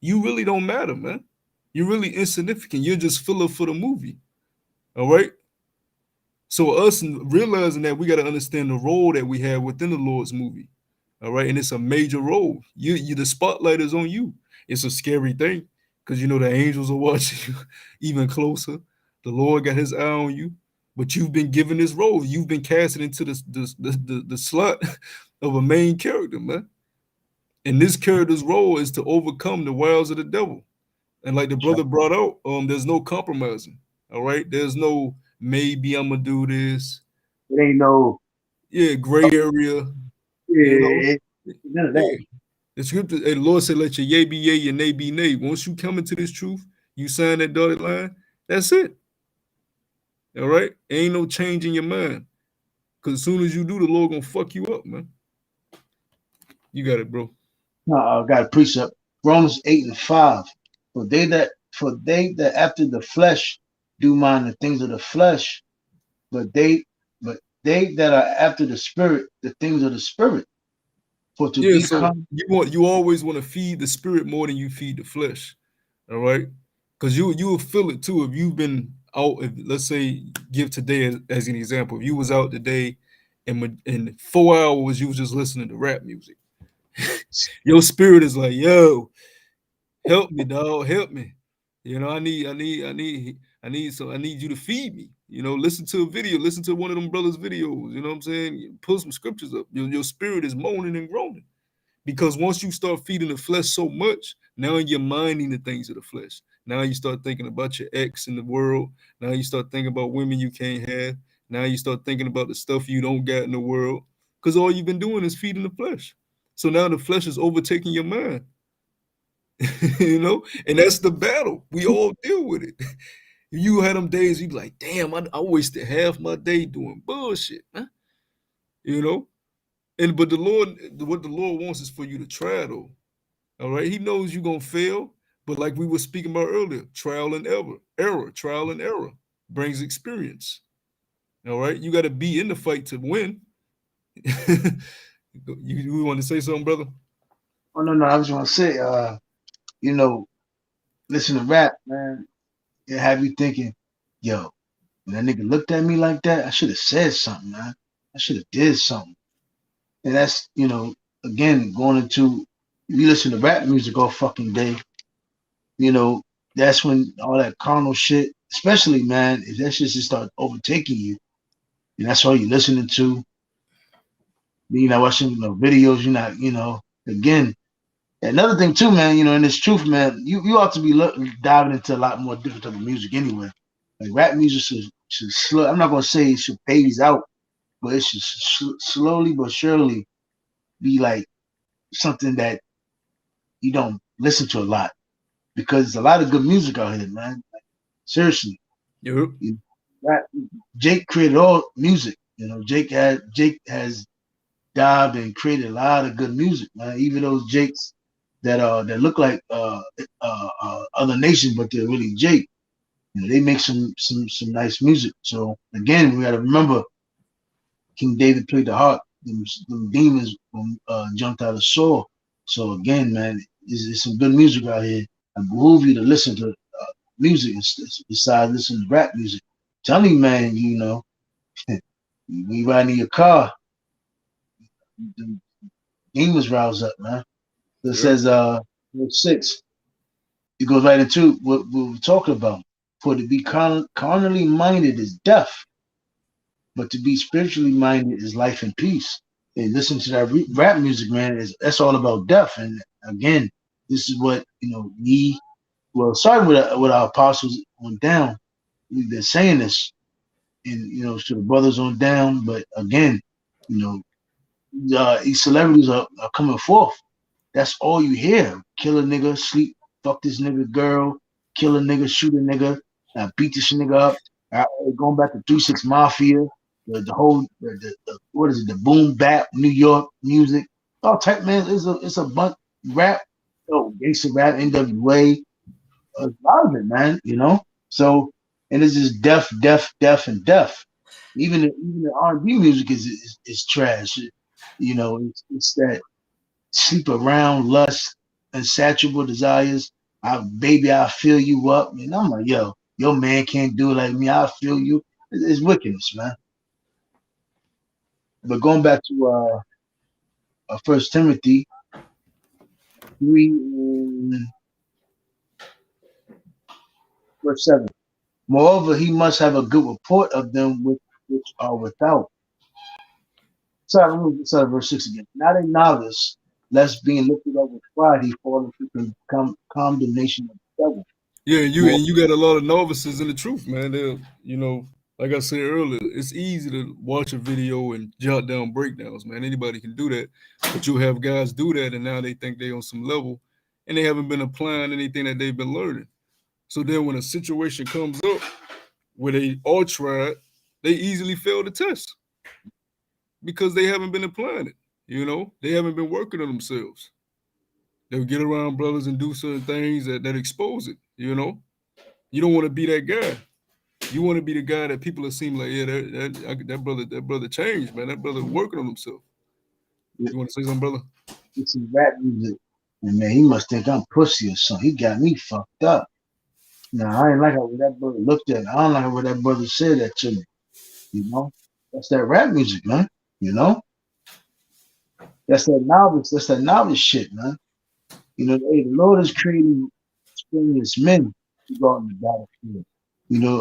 you really don't matter, man. You're really insignificant. You're just filler for the movie. All right. So us realizing that, we got to understand the role that we have within the Lord's movie. All right. And it's a major role. You the spotlight is on you. It's a scary thing because the angels are watching you even closer. The Lord got his eye on you, but you've been given this role. You've been casted into the slot of a main character, man. And this character's role is to overcome the wiles of the devil. And like the brother brought out, there's no compromising. All right. There's no maybe I'm gonna do this. It ain't no gray area. None of that. The scripture, the Lord said, let your yea be yea, your nay be nay. Once you come into this truth, you sign that dotted line, that's it. All right? Ain't no change in your mind. Because as soon as you do, the Lord gonna fuck you up, man. You got it, bro. No, I got a precept. Romans 8:5. For they that after the flesh do mind the things of the flesh, but they that are after the spirit, the things of the spirit. For to become, so you always want to feed the spirit more than you feed the flesh. All right. Because you will feel it too. If you've been out, let's say, give today as an example, if you was out today and in 4 hours you was just listening to rap music, your spirit is like, yo, help me, dog, help me. I need you to feed me. Listen to a video, listen to one of them brothers' videos. You know what I'm saying? Pull some scriptures up. Your spirit is moaning and groaning. Because once you start feeding the flesh so much, now you're minding the things of the flesh. Now you start thinking about your ex in the world. Now you start thinking about women you can't have. Now you start thinking about the stuff you don't got in the world. Because all you've been doing is feeding the flesh. So now the flesh is overtaking your mind. And that's the battle. We all deal with it. You had them days you be like, damn, I wasted half my day doing bullshit, man. But the Lord, what the Lord wants is for you to try, though. All right. He knows you're gonna fail, But like we were speaking about earlier, trial and error brings experience. All right, you got to be in the fight to win. you want to say something, brother? Oh no, I was gonna say, you know, listen to rap, man. It have you thinking, yo, when that nigga looked at me like that, I should have said something, man. I should have did something. And that's, again, going into you listen to rap music all fucking day, that's when all that carnal shit, especially man, if that shit just start overtaking you, and that's all you're listening to, you're not watching videos, you're not, again. Another thing too, man, in this truth, man, you ought to be diving into a lot more different type of music anyway. Like rap music should slow. I'm not gonna say it should phase out, but it should slowly but surely be like something that you don't listen to a lot because there's a lot of good music out here, man. Like, seriously, Yep. Jake created all music. Jake has dived and created a lot of good music, man. Even those Jakes that look like other nations, but they're really Jake. They make some nice music. So again, we got to remember King David played the harp. Them demons jumped out of Saul. So again, man, it's some good music out here. I behoove you to listen to music besides listening to rap music. Tell me, man, you riding in your car, the demons rouse up, man. It says verse 6. It goes right into what we're talking about. For to be carnally minded is death, but to be spiritually minded is life and peace. And listen to that rap music, man, that's all about death. And again, this is what starting with our apostles on down. We've been saying this, and to the brothers on down. But again, these celebrities are coming forth. That's all you hear. Kill a nigga, sleep, fuck this nigga girl, kill a nigga, shoot a nigga, beat this nigga up. Going back to 3 6 Mafia, the whole what is it? The boom bap New York music, all type, man. It's a bunch rap, gangster rap, NWA, a lot of it, man. So and it's just death, and death. Even the R&B music is trash. It's that sleep around, lust, insatiable desires. Baby, I'll fill you up. And I'm like, yo, your man can't do it like me. I'll fill you. It's wickedness, man. But going back to First Timothy 3 verse 7. Moreover, he must have a good report of them which are without. Sorry, verse 6 again. Not a novice, lest being lifted up with pride, he fall into condemnation of the devil. Yeah, you got a lot of novices in the truth, man. They're, like I said earlier, it's easy to watch a video and jot down breakdowns, man. Anybody can do that. But you have guys do that, and now they think they're on some level, and they haven't been applying anything that they've been learning. So then when a situation comes up where they all tried, they easily fail the test because they haven't been applying it. They haven't been working on themselves. They'll get around brothers and do certain things that expose it. You don't want to be that guy. You want to be the guy that people are seem like, yeah, that brother changed, man. That brother working on himself. You want to say something, brother? It's some rap music, and man, he must think I'm pussy or something. He got me fucked up. Now I ain't like how that brother looked at me. I don't like what that brother said that to me. That's that rap music, man. That's that novice shit, man. The Lord is creating experienced men to go on the battlefield.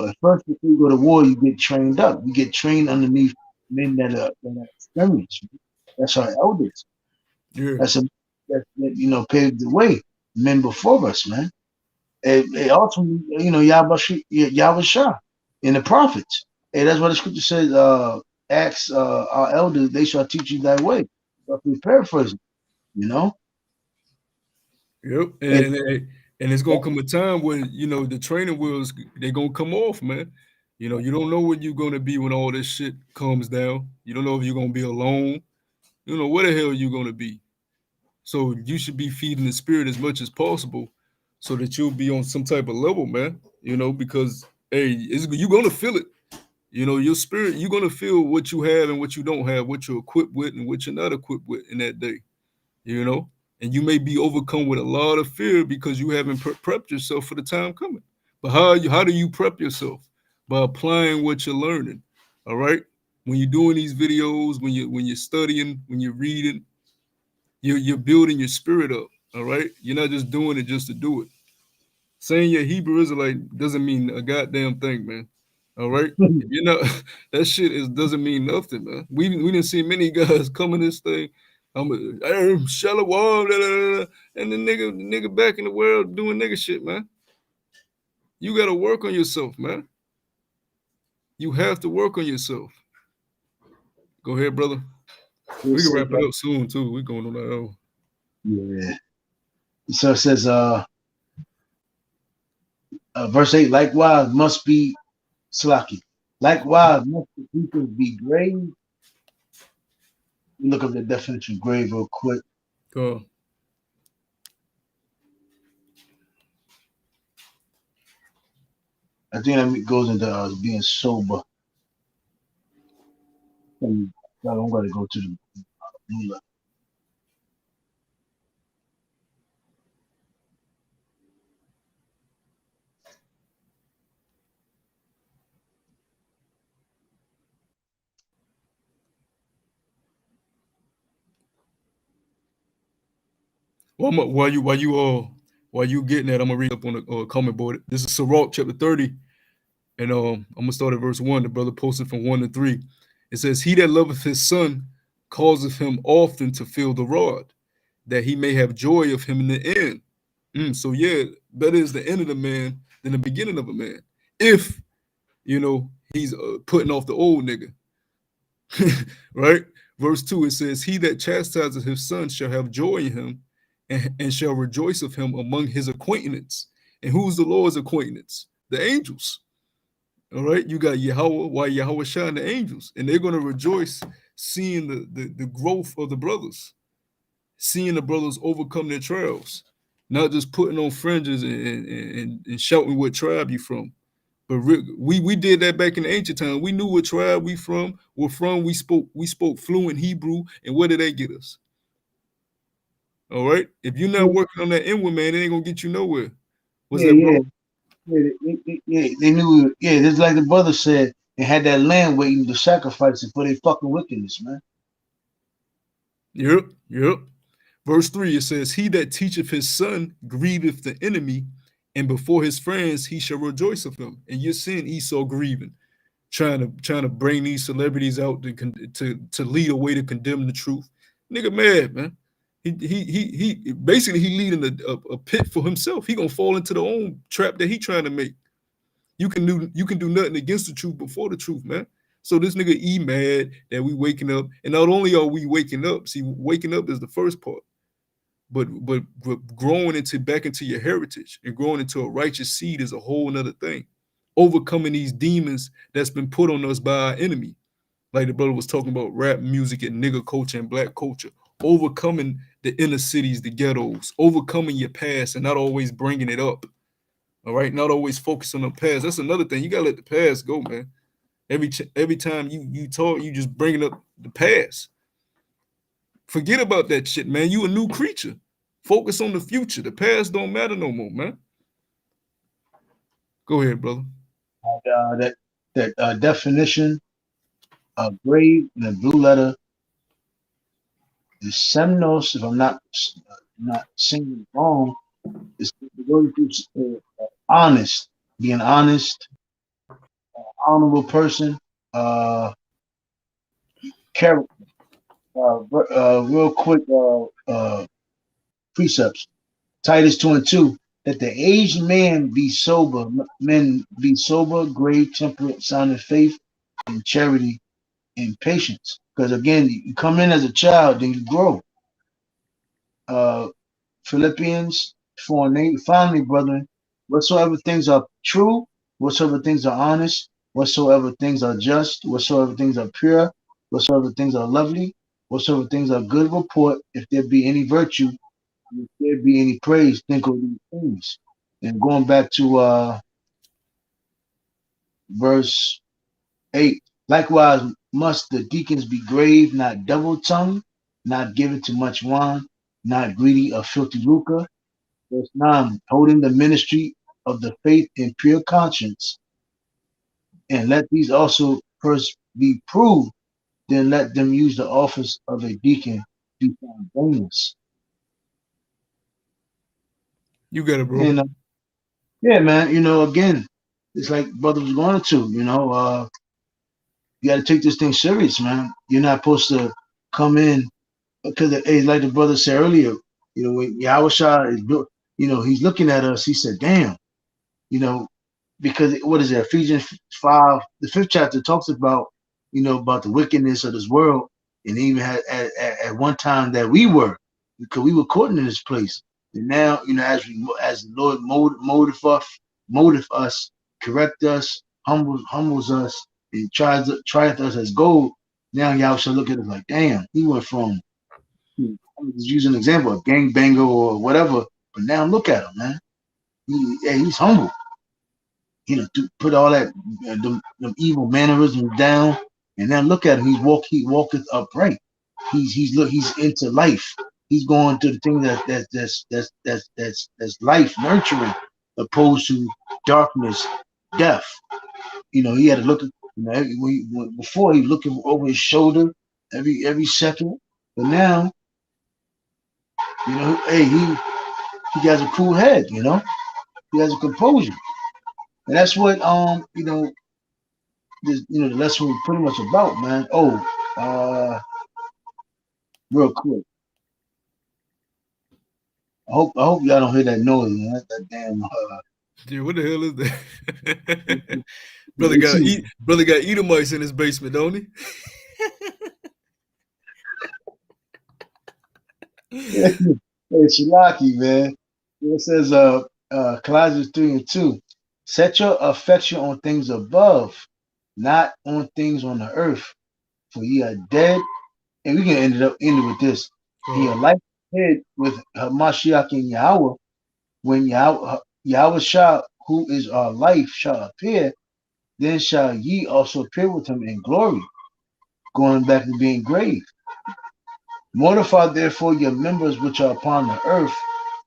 At first, before you go to war, you get trained up. You get trained underneath men that are experienced. That's our elders. Yeah. That paved the way. Men before us, man. And ultimately, Yahweh and the prophets. And that's what the scripture says, ask our elders, they shall teach you thy way. But we paraphrase it, Yep. And it's gonna come a time when the training wheels they're gonna come off, man. You don't know what you're gonna be when all this shit comes down. You don't know if you're gonna be alone. You don't know where the hell you're gonna be. So you should be feeding the spirit as much as possible so that you'll be on some type of level, man. Because hey, you're gonna feel it. Your spirit, you're gonna feel what you have and what you don't have, what you're equipped with and what you're not equipped with in that day. You know, and you may be overcome with a lot of fear because you haven't prepped yourself for the time coming. But how do you prep yourself? By applying what you're learning. All right. When you're doing these videos, when you're studying, when you're reading, you're building your spirit up. All right. You're not just doing it just to do it. Saying you're Hebrew Israelite doesn't mean a goddamn thing, man. All right. If you're not, that shit doesn't mean nothing, man. We didn't see many guys coming this thing. I'm shallow wall, and the nigga back in the world doing nigga shit, man. You gotta work on yourself, man. You have to work on yourself. Go ahead, brother. We can wrap it up soon too. We're going on that hour. Yeah. So it says, verse 8, likewise must be Slaki. Likewise must the people be grave. Look up the definition of grave real quick. Go. I think that goes into being sober. I'm going to go to the ruler. Well, while you getting that, I'm gonna read up on the comment board. This is Sirach chapter 30, and I'm gonna start at verse 1. The brother posted from 1 to 3. It says, "He that loveth his son causeth him often to feel the rod, that he may have joy of him in the end." So yeah, better is the end of the man than the beginning of a man. If he's putting off the old nigga, right? Verse 2, it says, "He that chastises his son shall have joy in him, and shall rejoice of him among his acquaintance." And who's the Lord's acquaintance? The angels. All right, you got Yahweh, why Yahweh shine the angels, and they're going to rejoice seeing the growth of the brothers, seeing the brothers overcome their trials, not just putting on fringes and shouting what tribe you from. But we did that back in the ancient time. We knew what tribe we from. We're from. We spoke fluent Hebrew, and what did they get us? All right. If you're not working on that inward man, it ain't gonna get you nowhere. What's that, bro? Yeah, they knew. Yeah, just like the brother said, they had that lamb waiting to sacrifice it for their fucking wickedness, man. Yep. Verse 3, it says, "He that teacheth his son grieveth the enemy, and before his friends he shall rejoice of him." And you're seeing Esau grieving, trying to bring these celebrities out to lead a way to condemn the truth. Nigga mad, man. He basically he leading a pit for himself. He gonna fall into the own trap that he trying to make. You can do nothing against the truth before the truth, man. So this nigga mad that we waking up, and not only are we waking up, see, waking up is the first part, but growing back into your heritage and growing into a righteous seed is a whole nother thing. Overcoming these demons that's been put on us by our enemy, like the brother was talking about rap music and nigger culture and black culture. Overcoming the inner cities, the ghettos, overcoming your past and not always bringing it up. All right, not always focus on the past. That's another thing. You gotta let the past go, man. Every time you talk, you just bringing up the past. Forget about that shit, man. You a new creature. Focus on the future. The past don't matter no more, man. Go ahead, brother. That definition of grave in a blue letter is semnos. If I'm not saying it wrong, it's honest, being honest, honorable person, character. Real quick, precepts. Titus 2:2, that the aged men be sober, grave, temperate, sound in faith, and charity, and patience. Because again, you come in as a child, then you grow. Philippians 4:8, finally, brethren, whatsoever things are true, whatsoever things are honest, whatsoever things are just, whatsoever things are pure, whatsoever things are lovely, whatsoever things are good report, if there be any virtue, if there be any praise, think of these things. And going back to verse 8. Likewise must the deacons be grave, not double-tongued, not given to much wine, not greedy of filthy lucre. Verse 9. Holding the ministry of the faith in pure conscience. And let these also first be proved, then let them use the office of a deacon be found blameless. You got it, bro. And yeah, man, again, it's like brother was going to, you got to take this thing serious, man. You're not supposed to come in because, hey, like the brother said earlier, when Yahushua is built, he's looking at us. He said, "Damn," because what is it? Ephesians 5, the 5th chapter talks about, about the wickedness of this world, and even at one time that we were, because we were caught in this place, and now, as the Lord motive us, correct us, humbles us, and trieth us as gold. Now y'all should look at it like, damn, he went from, I'm just using an example, a gangbanger or whatever, but now look at him, man. He's humble. To put all that them evil mannerisms down, and then look at him. He walketh upright. He's into life. He's going to the thing that's life nurturing, opposed to darkness, death. He had to look. Before he looking over his shoulder every second, but now, hey, he has a cool head. He has a composure. And that's what the lesson was pretty much about, man. Real quick. I hope y'all don't hear that noise, man. That damn Dude, what the hell is that? brother got Edomites in his basement, don't he? It's Shilaki, man. It says Colossians 3:2. Set your affection on things above, not on things on the earth. For ye are dead. And we can end it with this. He are like head with Hamashiach and Yahweh. When Yahweh Shah, who is our life, shall appear, then shall ye also appear with him in glory. Going back to being grave. Mortify therefore your members which are upon the earth,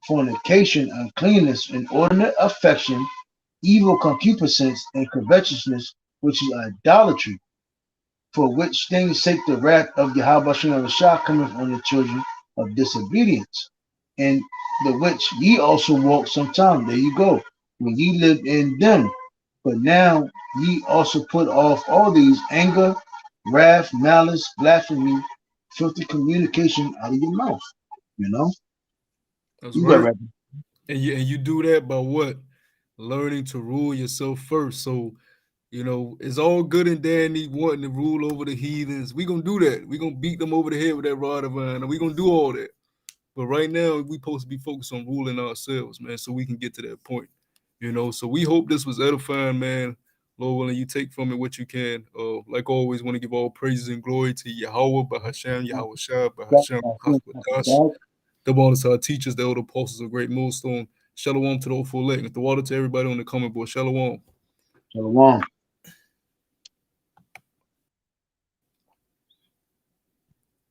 fornication, uncleanness, inordinate affection, evil concupiscence, and covetousness, which is idolatry. For which things sake the wrath of Yahweh Shah cometh on the children of disobedience, and the which ye also walked sometime. There you go. When ye lived in them. But now ye also put off all these: anger, wrath, malice, blasphemy, filthy communication out of your mouth. That's right. And you do that by what? Learning to rule yourself first. So, it's all good and dandy wanting to rule over the heathens. We're going to do that. We're going to beat them over the head with that rod of iron, and we're going to do all that. But right now, we're supposed to be focused on ruling ourselves, man, so we can get to that point. So we hope this was edifying, man. Lord willing, you take from it what you can. Like always, want to give all praises and glory to Yahweh, Bahashem, Yahweh Shah, Bahashem, Hakwadash. The bonus to our teachers, the elder apostles of Great Millstone. Shalom to the full leg. The water to everybody on the comment board. Shalom. Shalom.